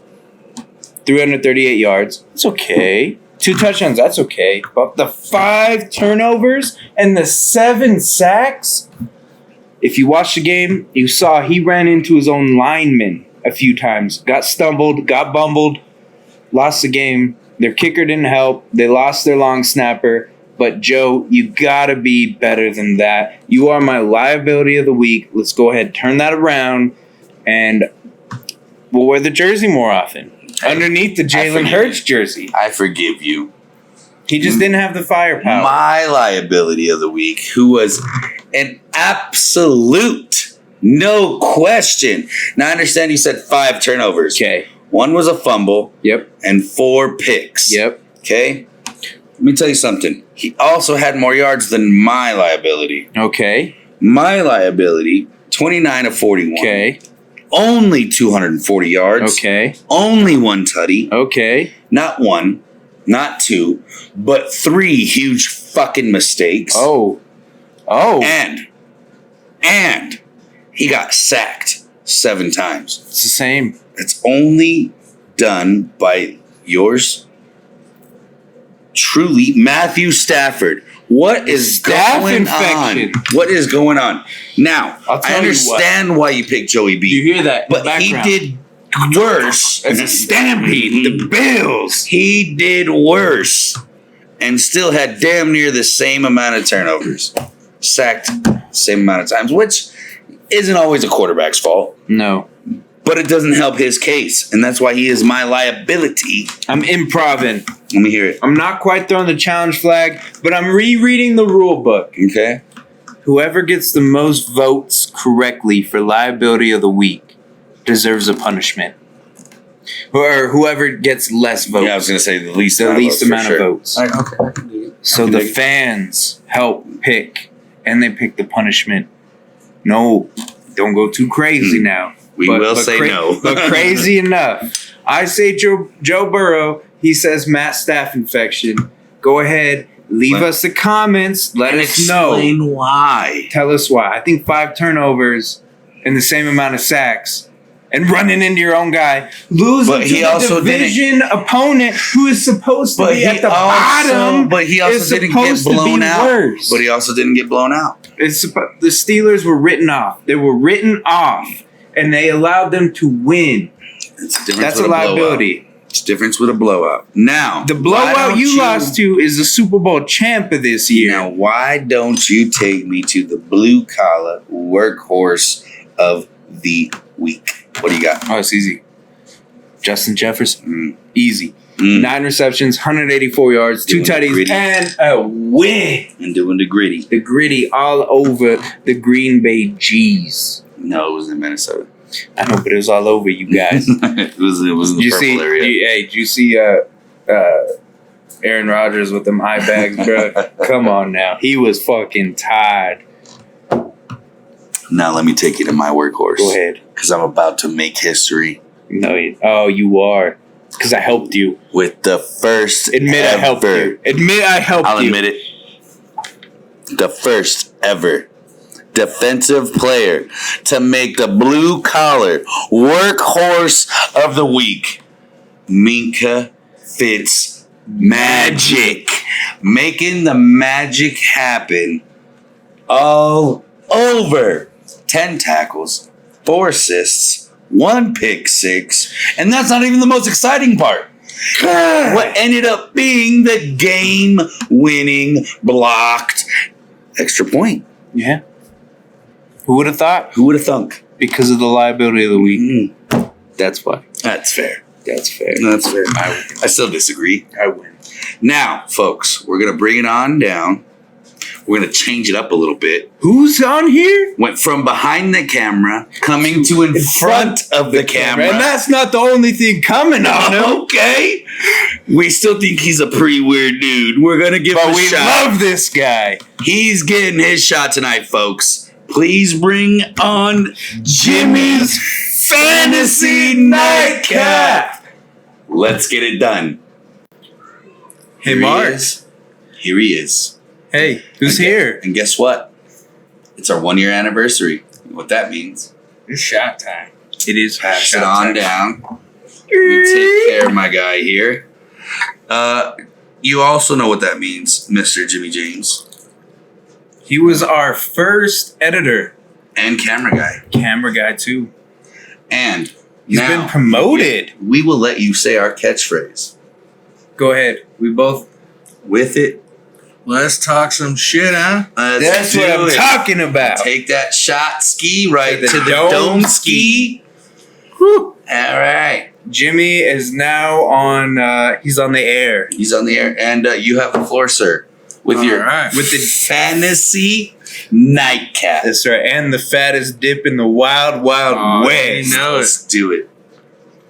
338 yards. It's okay. 2 touchdowns. That's okay. But the 5 turnovers and the 7 sacks. If you watched the game, you saw he ran into his own lineman a few times. Got stumbled, got bumbled, lost the game. Their kicker didn't help. They lost their long snapper. But, Joe, you got to be better than that. You are my liability of the week. Let's go ahead, turn that around, and we'll wear the jersey more often. Underneath the Jalen Hurts jersey. I forgive you. He just didn't have the firepower. My liability of the week, who was an absolute, no question. Now, I understand you said 5 turnovers. Okay. 1 was a fumble. Yep. And 4 picks. Yep. Okay? Let me tell you something. He also had more yards than my liability. Okay. My liability, 29 of 41. Okay. Only 240 yards. Okay. Only 1 tutty. Okay. Not 1, not 2, but 3 huge fucking mistakes. Oh. And he got sacked 7 times. It's the same. It's only done by yours truly, Matthew Stafford. What is Staph going infection. on? What is going on? Now, I'll tell I understand why you picked Joey B. You hear that in the But he background. did worse. It's a stampede. The Bills. He did worse and still had damn near the same amount of turnovers. Sacked same amount of times, which isn't always a quarterback's fault. No. But it doesn't help his case, and that's why he is my liability. I'm improving. Let me hear it. I'm not quite throwing the challenge flag, but I'm rereading the rule book. Okay? Whoever gets the most votes correctly for liability of the week deserves a punishment. Or whoever gets less votes. Yeah, I was going to say the least amount of votes. Okay, I can do it. So the fans help pick, and they pick the punishment. No, don't go too crazy now. We will say no. But crazy enough. I say Joe Burrow. He says Matt Staph infection. Go ahead. Leave us the comments. Let us know. Explain why. Tell us why. I think 5 turnovers and the same amount of sacks. And running into your own guy. Losing to the division opponent who is supposed to be at the bottom. But he also didn't get blown out. Worse. But he also didn't get blown out. The Steelers were written off. They were written off. And they allowed them to win. That's a liability. It's difference with a blowout. Now, the blowout you lost to is the Super Bowl champ of this year. Now, why don't you take me to the blue collar workhorse of the week? What do you got? Oh, it's easy. Justin Jefferson. Easy. 9 receptions, 184 yards, 2 tutties, and a win. And doing the gritty. The gritty all over the Green Bay G's. No, it was in Minnesota. I know, but it was all over you guys. it was in the purple area. Did you see Aaron Rodgers with them eye bags, bro? Come on now. He was fucking tired. Now let me take you to my workhorse. Go ahead. Because I'm about to make history. No, you are. Because I helped you. With the first I helped you. Admit I helped you. I'll admit it. The first ever defensive player to make the blue collar workhorse of the week. Minkah Fitzmagic. Making the magic happen all over. 10 tackles, 4 assists, 1 pick six, and that's not even the most exciting part. What ended up being the game-winning blocked extra point. Yeah. Who would have thought? Who would have thunk? Because of the liability of the week. That's why. That's fair. That's fair. That's fair. I still disagree. I win. Now, folks, we're going to bring it on down We're going to change it up a little bit. Who's on here? Went from behind the camera, coming to in front of the camera. And that's not the only thing coming on him. Okay. We still think he's a pretty weird dude. We're going to give him a shot. But we love this guy. He's getting his shot tonight, folks. Please bring on Jimmy's Fantasy Nightcap. Let's get it done. Hey, Mark. Here he is. Hey, who's here? And guess what? It's our 1 year anniversary. You know what that means? It's shot time. It is Pass shot it on time. down. Let me take care of my guy here. You also know what that means, Mr. Jimmy James. He was our first editor. And camera guy. Camera guy, too. And He's now, been promoted. We will let you say our catchphrase. Go ahead. We both... With it. Let's talk some shit, huh? That's what I'm talking about. Take that shot ski right To the to the dome dome ski. Whew. All right. Jimmy is now on... he's on the air. He's on the air. And you have the floor, sir. With your With the... Fantasy Nightcap. That's right. And the fattest dip in the wild, wild west. You know Let's do it.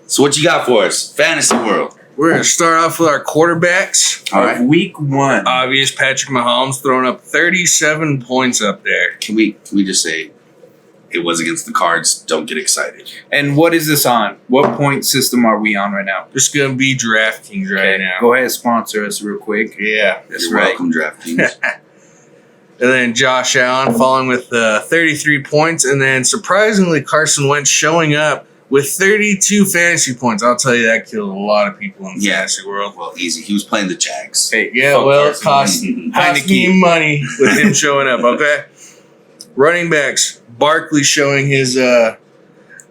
So what you got for us? Fantasy world. We're going to start off with our quarterbacks. All right. Week 1. Obvious Patrick Mahomes throwing up 37 points up there. Can we just say it was against the Cards? Don't get excited. And what is this on? What point system are we on right now? Just going to be DraftKings right now. Go ahead, sponsor us real quick. Yeah. That's You're right. welcome, DraftKings. And then Josh Allen following with 33 points. And then surprisingly, Carson Wentz showing up with 32 fantasy points. I'll tell you, that killed a lot of people in the fantasy world. Well, easy. He was playing the Jags. Hey, Yeah, fuck well, Carson it cost Wentz. me money with him showing up, okay? Running backs. Barkley showing his...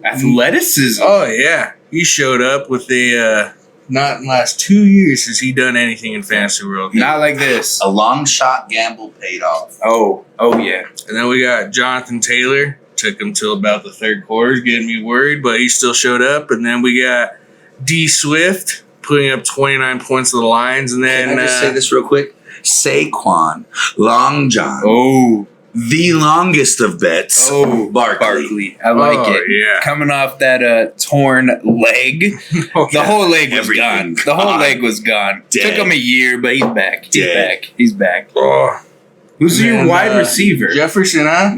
Athleticism. Oh, yeah. He showed up with a... not in the last 2 years has he done anything in fantasy world. Not like this. A long shot gamble paid off. Oh yeah. And then we got Jonathan Taylor. Took him till about the third quarter, getting me worried, but he still showed up. And then we got D Swift putting up 29 points to the Lions. And then Can I just say this real quick? Saquon, Long John, Oh. the longest of bets. Oh, Barkley. I like it. Yeah. Coming off that torn leg. The whole leg was Everything gone. The whole gone. leg was gone. Dead. Took him a year, but he's back. He's Dead. back. He's back. Oh. Who's And your then, wide receiver? Jefferson, huh?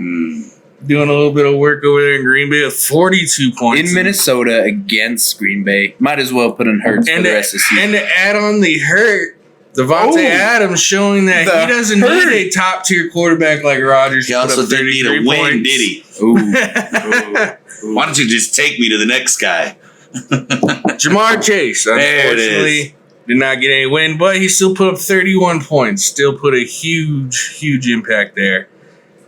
Doing a little bit of work over there in Green Bay with 42 points. In Minnesota against Green Bay. Might as well put in Hurts for the rest of the season. And to add on the hurt, Devontae Adams showing that The he doesn't hurt. need a top tier quarterback like Rodgers. He to put also up didn't need a 33 win, points. did he? Ooh. Why don't you just take me to the next guy? Jamar Chase, There it unfortunately, did not get any win, but he still put up 31 points. Still put a huge impact there.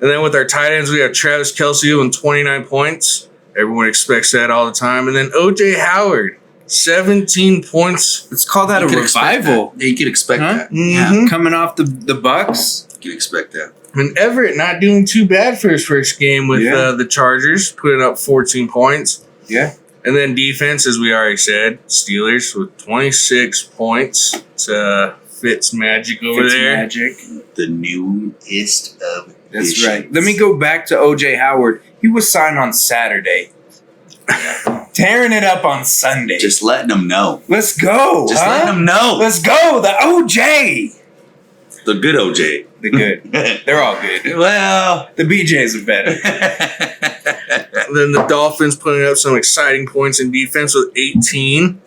And then with our tight ends, we have Travis Kelce with 29 points. Everyone expects that all the time. And then O.J. Howard, 17 points. Let's call that a You could expect revival. that. Yeah, you could expect Huh? that. Mhm. Coming off the Bucks. You could expect that. And Everett not doing too bad for his first game with Yeah. the Chargers, putting up 14 points. Yeah. And then defense, as we already said, Steelers with 26 points. It's Fitz magic over there. Magic. The newest of That's issues. right. Let me go back to O.J. Howard. He was signed on Saturday. Tearing it up on Sunday. Just letting them know. Let's go. Just huh? letting them know. Let's go. The O.J. The good OJ. The good. They're all good. Well. The BJs are better. And then the Dolphins putting up some exciting points in defense with 18.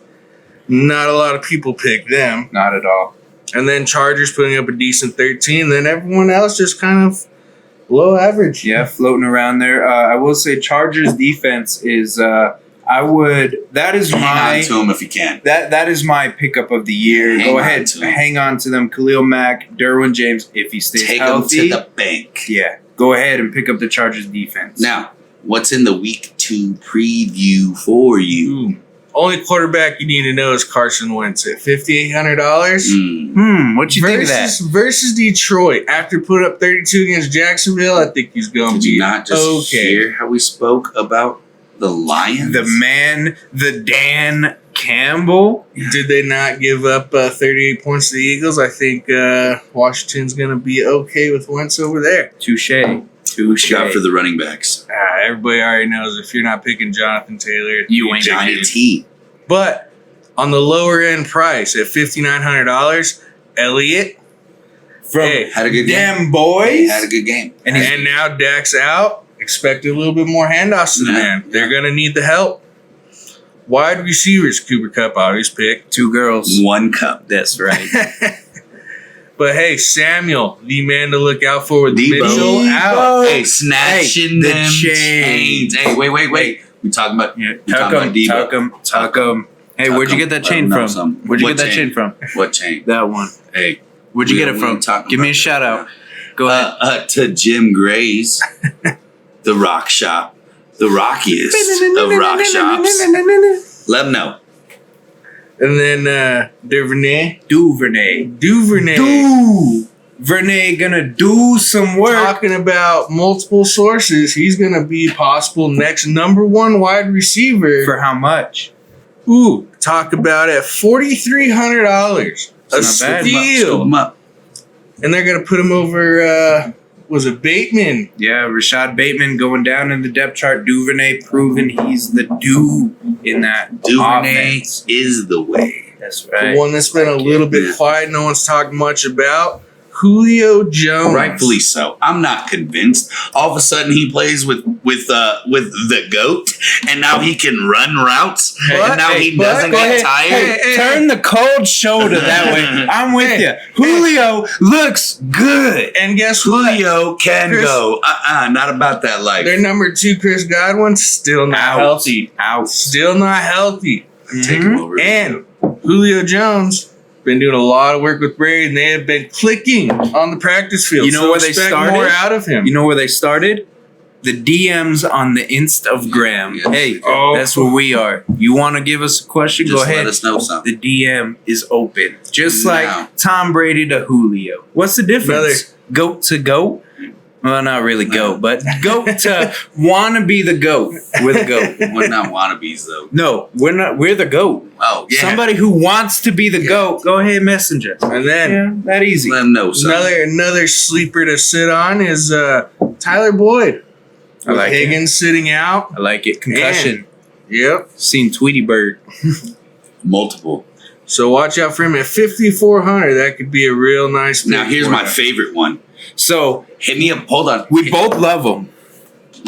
Not a lot of people picked them. Not at all. And then Chargers putting up a decent 13. Then everyone else just kind of below average. Yeah, floating around there. I will say Chargers defense is that is Hang on to my him if you can. that is my pickup of the year. Hang Go on ahead, to 'em. hang on to them. Khalil Mack, Derwin James, if he stays Take him healthy. to the bank. Yeah, go ahead and pick up the Chargers defense. Now, what's in the week 2 preview for you? Ooh. Only quarterback you need to know is Carson Wentz at $5,800. What you think of that? Versus Detroit. After putting up 32 against Jacksonville, I think he's going to Did be you not just okay. hear how we spoke about the Lions? The man, the Dan Campbell. Did they not give up 38 points to the Eagles? I think Washington's going to be okay with Wentz over there. Touche. Shot for the running backs. Everybody already knows if you're not picking Jonathan Taylor, You ain't Johnny picking. T. But on the lower end price at $5,900, Elliott. From Had a good game. them boys. Had a good game. And now Dak's out. Expect a little bit more handoffs to the man. They're going to need the help. Wide receivers, Cooper Kupp always pick. 2 girls. 1 cup. That's right. But hey, Samuel, the man to look out for with Debo. Mitchell out. Hey, snatching the them chains. Hey, wait. We talking about Debo. Tuck 'em. Hey, Tuck where'd you 'em. get that Let chain 'em know from? something. Where'd you What get that chain from? What chain? That one. Hey, Where'd you we get it don't from? even talk Give me a about shout that out. Go ahead. To Jim Gray's, the Rock Shop, the rockiest of rock shops. Let them know. And then Duvernay. Duvernay gonna do some work. Talking about multiple sources, he's going to be possible next number 1 wide receiver. For how much? Ooh, talk about it. $4,300. A It's not bad. Scoop steal. 'em up. And they're going to put him over, was it Bateman? Yeah, Rashad Bateman going down in the depth chart. Duvernay proving he's the dude in that Duvernay offense. is the way. That's right. The one that's been a little bit quiet, no one's talked much about. Julio Jones. Rightfully so. I'm not convinced. All of a sudden, he plays with the GOAT, and now he can run routes, and now he doesn't get tired. Turn the cold shoulder that way. I'm with you. Julio looks good. And guess what? Julio can Chris- go. Not about that life. Their number 2, Chris Godwin, still not healthy. Out. Still not healthy. Take him over. And Julio Jones been doing a lot of work with Brady, and they have been clicking on the practice field. You know so where they expect started? more out of him. You know where they started? The DMs on the Instagram. Yeah. Hey, Oh. that's where we are. You want to give us a question? Just Go ahead. let us know something. The DM is open. Just Now. like Tom Brady to Julio. What's the difference? Goat to goat? Well, not really goat, but goat to want to be the goat. We're the goat. We're not wannabes, though. No, we're not. We're the goat. Oh, yeah. Somebody who wants to be the goat, go ahead, messenger. And then Yeah, that easy. Let them know something. another sleeper to sit on is Tyler Boyd. I like it. Higgins sitting out. I like it. Concussion. Yep. Seen Tweety Bird. Multiple. So watch out for him at 5,400. That could be a real nice. Now, pick here's for my you. favorite one. So Hit me up. Hold on. we both love him.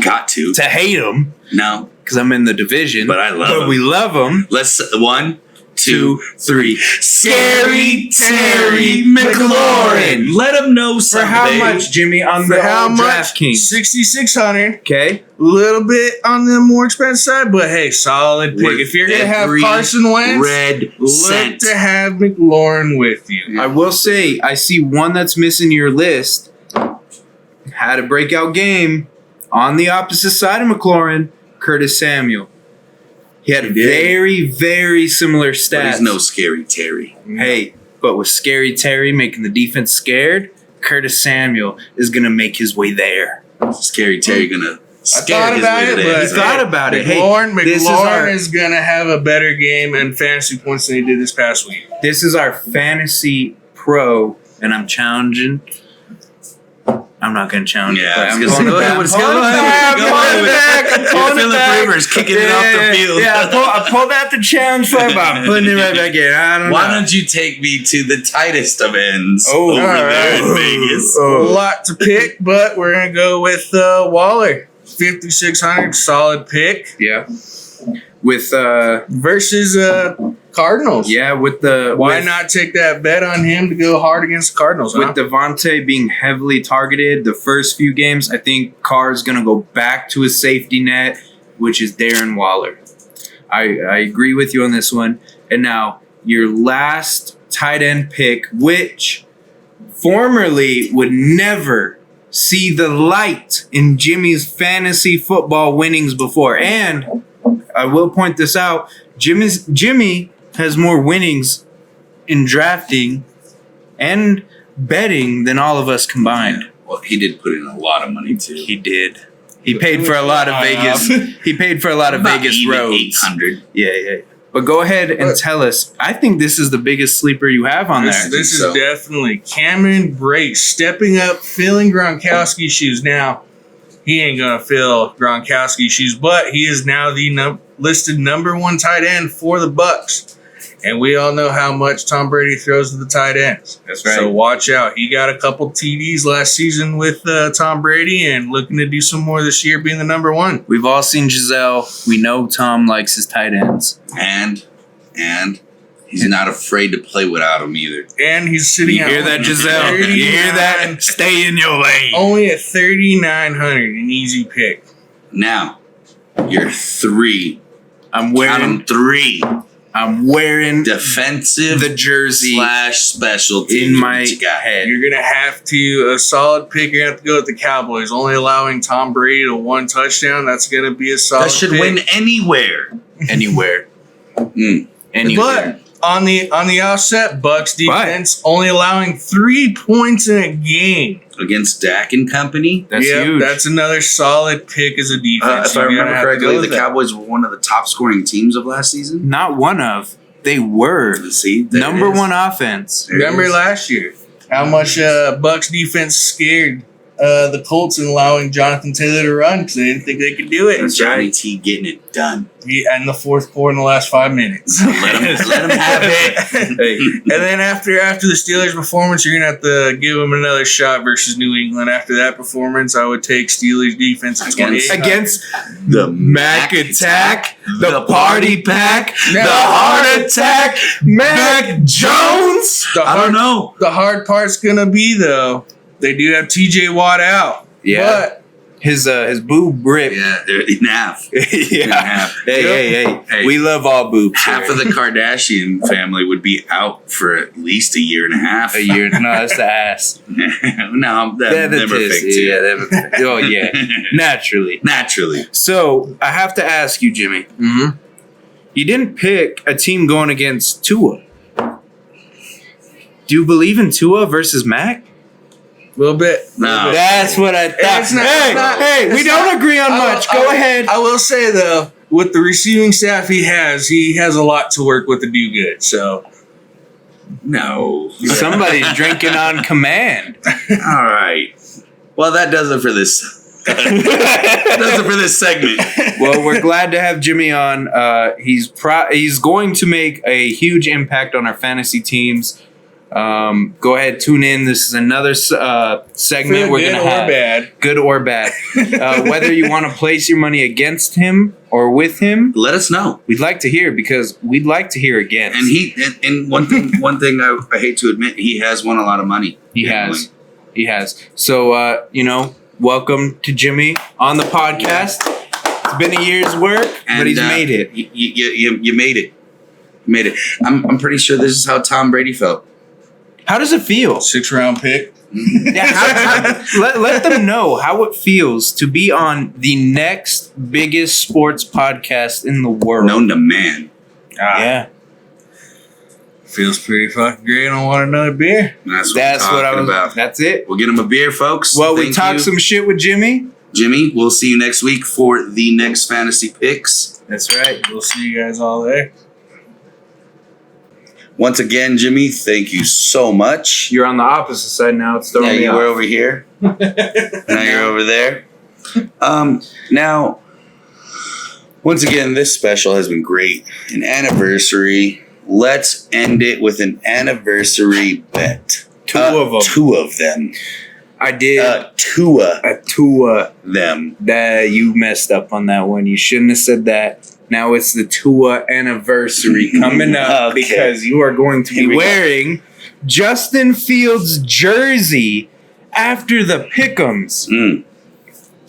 Got to. To hate him, No, because I'm in the division. but I love But him. we love him. Let's 1, 2, 3. Scary Terry McLaurin. Let him know For something. how much, Jimmy, on For the how much? DraftKings? 6,600. Okay. A little bit on the more expensive side, but hey, solid pick. With If you're gonna have every Carson Wentz, red look cent. to have McLaurin with you. I will say, I see one that's missing your list. Had a breakout game on the opposite side of McLaurin, Curtis Samuel. He had He did. very, very similar But stats. he's no scary Terry. Hey, but with Scary Terry making the defense scared, Curtis Samuel is going to make his way there. Scary Terry gonna scare thought his about way it, to but there. You thought about it. Hey, McLaurin this is our- is gonna have a better game and fantasy points than he did this past week. This is our fantasy pro, and I'm challenging. I'm not going to challenge. Yeah, but I was I'm gonna say, pulling go it ahead back. with- I'm go pulling it ahead back. with- I'm go pulling it ahead back. I'm with- pulling it Phillip back. Rivers kicking it off the field. Yeah, I pulled out the challenge flag, but I'm putting it right back in. I don't Why know. don't you take me to the tightest of ends Oh, over all there in right. Vegas? A lot to pick, but we're gonna go with Waller, 5,600, solid pick Yeah. With versus Cardinals. yeah, with the Why with, not take that bet on him to go hard against the Cardinals? with Huh? Devontae being heavily targeted the first few games? I think Carr's gonna go back to his safety net, which is Darren Waller. I agree with you on this one. And now your last tight end pick, which formerly would never see the light in Jimmy's fantasy football winnings before. And I will point this out, Jimmy has more winnings in drafting and betting than all of us combined. Well, he did put in a lot of money too. He did. He paid for a lot of Vegas. He paid for a lot of About Vegas even roads. 800. Yeah. But go ahead and tell us. I think this is the biggest sleeper you have on there. This is definitely Cameron Brate stepping up, filling Gronkowski's shoes. Now, he ain't going to fill Gronkowski's shoes, but he is now the listed number 1 tight end for the Bucs. And we all know how much Tom Brady throws to the tight ends. That's right. So watch out. He got a couple TDs last season with Tom Brady and looking to do some more this year being the number 1. We've all seen Giselle. We know Tom likes his tight ends. And he's not afraid to play without him either. And he's sitting You hear that, Giselle? You hear that? Stay in your lane. Only at 3,900, an easy pick. Now, you're 3. I'm Count wearing 'em 3. I'm wearing Defensive the jersey / special teams. in my What you got? head. You're going to have to, a solid pick, you're going to have to go with the Cowboys. Only allowing Tom Brady to 1 touchdown, that's going to be a solid That should pick. win anywhere. Anywhere. Anywhere. But on the offset, Bucs defense only allowing 3 points in a game. Against Dak and company. That's huge. That's another solid pick as a defense. If I You're gonna remember have to go correctly, with the that. Cowboys were one of the top scoring teams of last season. Not one of. They were. See, there Number it is. 1 offense. There it Remember is. last year how much Bucs defense scared the Colts in allowing Jonathan Taylor to run because they didn't think they could do it. And Johnny T getting it done. In the fourth quarter in the last 5 minutes. Let him have it. Hey. And then after the Steelers' performance, you're gonna have to give them another shot versus New England. After that performance, I would take Steelers defense at 28. Against The Mac Attack, the Party Pack, No. the Heart Attack, Mac Jones. I don't know. The hard part's gonna be though, they do have TJ Watt out. Yeah. His boob ripped. Yeah, they're in half. Yeah. Hey. Hey. We love all boobs. Half here. of the Kardashian family would be out for at least a year and a half. A year. No, that's the ass. No, that Yeah, the never tits. fake too. Yeah, oh, yeah. Naturally. Naturally. So, I have to ask you, Jimmy. Mm-hmm. You didn't pick a team going against Tua. Do you believe in Tua versus Mac? A little bit. No. That's what I thought. It's not- hey, it's not- hey, we it's don't not- agree on much. Go ahead. I will say though, with the receiving staff he has a lot to work with to do good. So No. Somebody's drinking on command. All right. Well, that does it for this. That does it for this segment. Well, we're glad to have Jimmy on. He's going to make a huge impact on our fantasy teams. Go ahead, tune in. This is another segment we're going to have. Bad. Good or bad. Whether you want to place your money against him or with him, Let us know. we'd like to hear because we'd like to hear against. And one thing I hate to admit, he has won a lot of money. He has. So, welcome to Jimmy on the podcast. It's been a year's work, but he's made it. You made it. You made it. I'm pretty sure this is how Tom Brady felt. How does it feel? 6th-round pick. Yeah, let them know how it feels to be on the next biggest sports podcast in the world. Known to man. Yeah. Feels pretty fucking great. I want another beer. That's That's what I talking was about. That's it. We'll get him a beer, folks. Well, we Thank talked you. some shit with Jimmy. Jimmy, we'll see you next week for the next fantasy picks. That's right. We'll see you guys all there. Once again, Jimmy, thank you so much. You're on the opposite side now. It's throwing me You off. were over here. Now you're over there. Now, once again, this special has been great. An anniversary. Let's end it with an anniversary bet. Two of them. Two of them. I did. Tua A Tua. them. That you messed up on that one. You shouldn't have said that. Now it's the Tua anniversary coming up Okay. because you are going to Here be we go. wearing Justin Fields' jersey after the Pick'ems.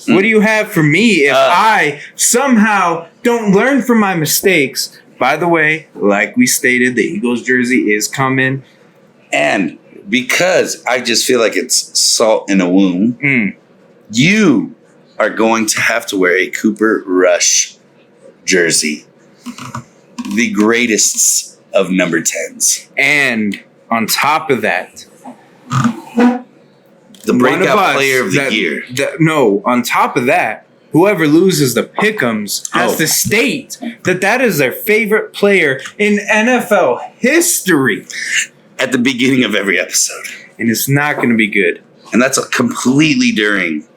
What do you have for me if I somehow don't learn from my mistakes? By the way, like we stated, the Eagles jersey is coming. And because I just feel like it's salt in a wound, you are going to have to wear a Cooper Rush jersey. The greatest of number 10s. And on top of that, The one breakout us player of the that- year. No, on top of that, whoever loses the pick'ems has to state that is their favorite player in NFL history. At the beginning of every episode. And it's not going to be good. And that's completely during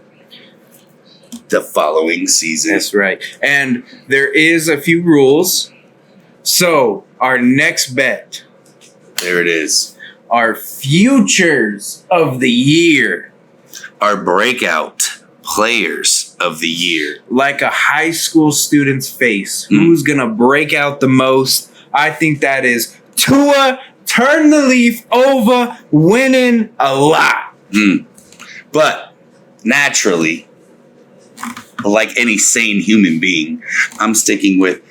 the following season. That's right. And there is a few rules. So, our next bet. There it is. Our futures of the year. Our breakout players of the year. Like a high school student's face. Who's going to break out the most? I think that is Tua. Turn the leaf over, winning a lot. But naturally, like any sane human being, I'm sticking with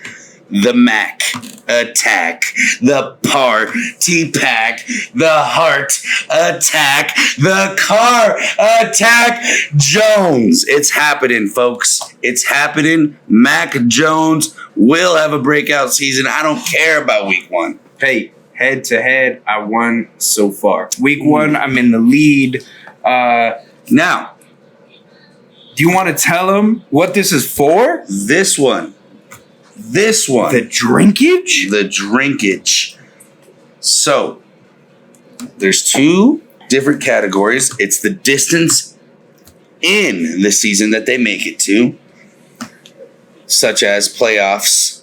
the Mac attack, the party pack, the heart attack, the car attack, Jones. It's happening, folks. It's happening. Mac Jones will have a breakout season. I don't care about week 1. Hey. Head to head, I won so far. Week 1, I'm in the lead. Now, do you want to tell them what this is for? This one. The drinkage? The drinkage. So, there's 2 different categories. It's the distance in the season that they make it to, such as playoffs.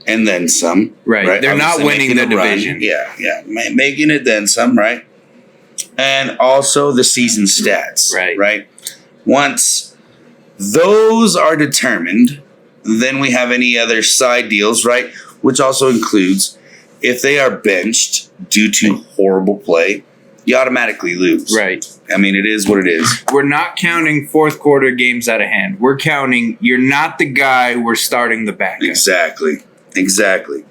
And then some. Right. They're not winning the division. Yeah. Making it then some, right? And also the season stats. Right. Once those are determined, then we have any other side deals, right? Which also includes if they are benched due to horrible play, you automatically lose. Right. I mean, it is what it is. We're not counting fourth quarter games out of hand. We're counting you're not the guy, we're starting the backup. Exactly.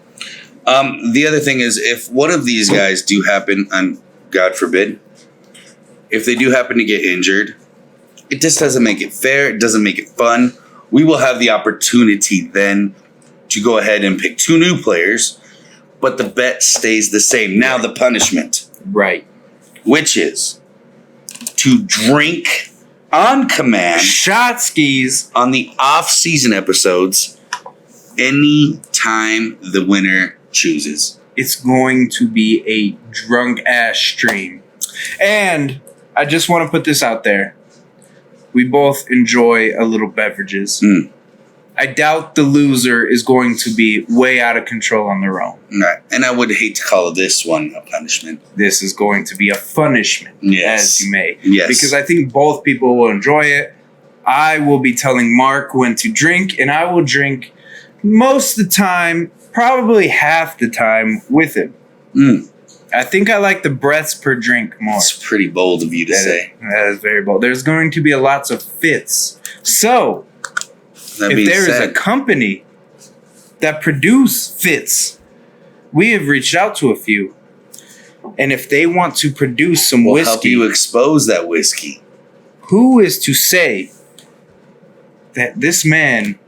The other thing is, if one of these guys do happen, God forbid, if they do happen to get injured, it just doesn't make it fair. It doesn't make it fun. We will have the opportunity then to go ahead and pick 2 new players, but the bet stays the same. Now the punishment. Right. Which is to drink on command. Shot skis. On the off-season episodes. Any time the winner chooses. It's going to be a drunk ass stream. And I just want to put this out there. We both enjoy a little beverages. I doubt the loser is going to be way out of control on their own. Right. And I would hate to call this one a punishment. This is going to be a punishment, as you may. Yes. Because I think both people will enjoy it. I will be telling Mark when to drink, and I will drink most of the time, probably half the time, with him. I think I like the breaths per drink more. It's pretty bold of you to say. That is very bold. There's going to be lots of fits. So, if there is a company that produce fits, we have reached out to a few. And if they want to produce some whiskey, help you expose that whiskey. Who is to say that this man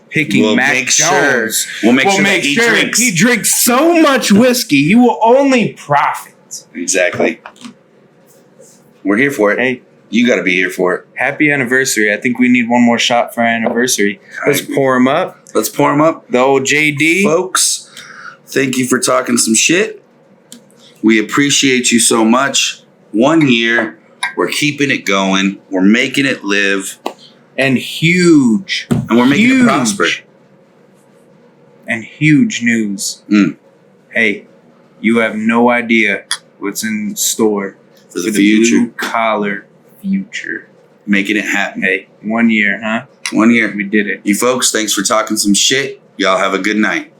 picking Mac Jones we'll make sure that he drinks so much whiskey, he will only profit. Exactly. We're here for it. Hey, you got to be here for it. Happy anniversary. I think we need one more shot for our anniversary. Let's pour him up. The old JD. Folks, thank you for talking some shit. We appreciate you so much. 1 year. We're keeping it going. We're making it live. And huge. And we're making it prosper. And huge news. Hey, you have no idea what's in store for the future. Blue collar future. Making it happen. Hey, 1 year, huh? 1 year. We did it. You folks, thanks for talking some shit. Y'all have a good night.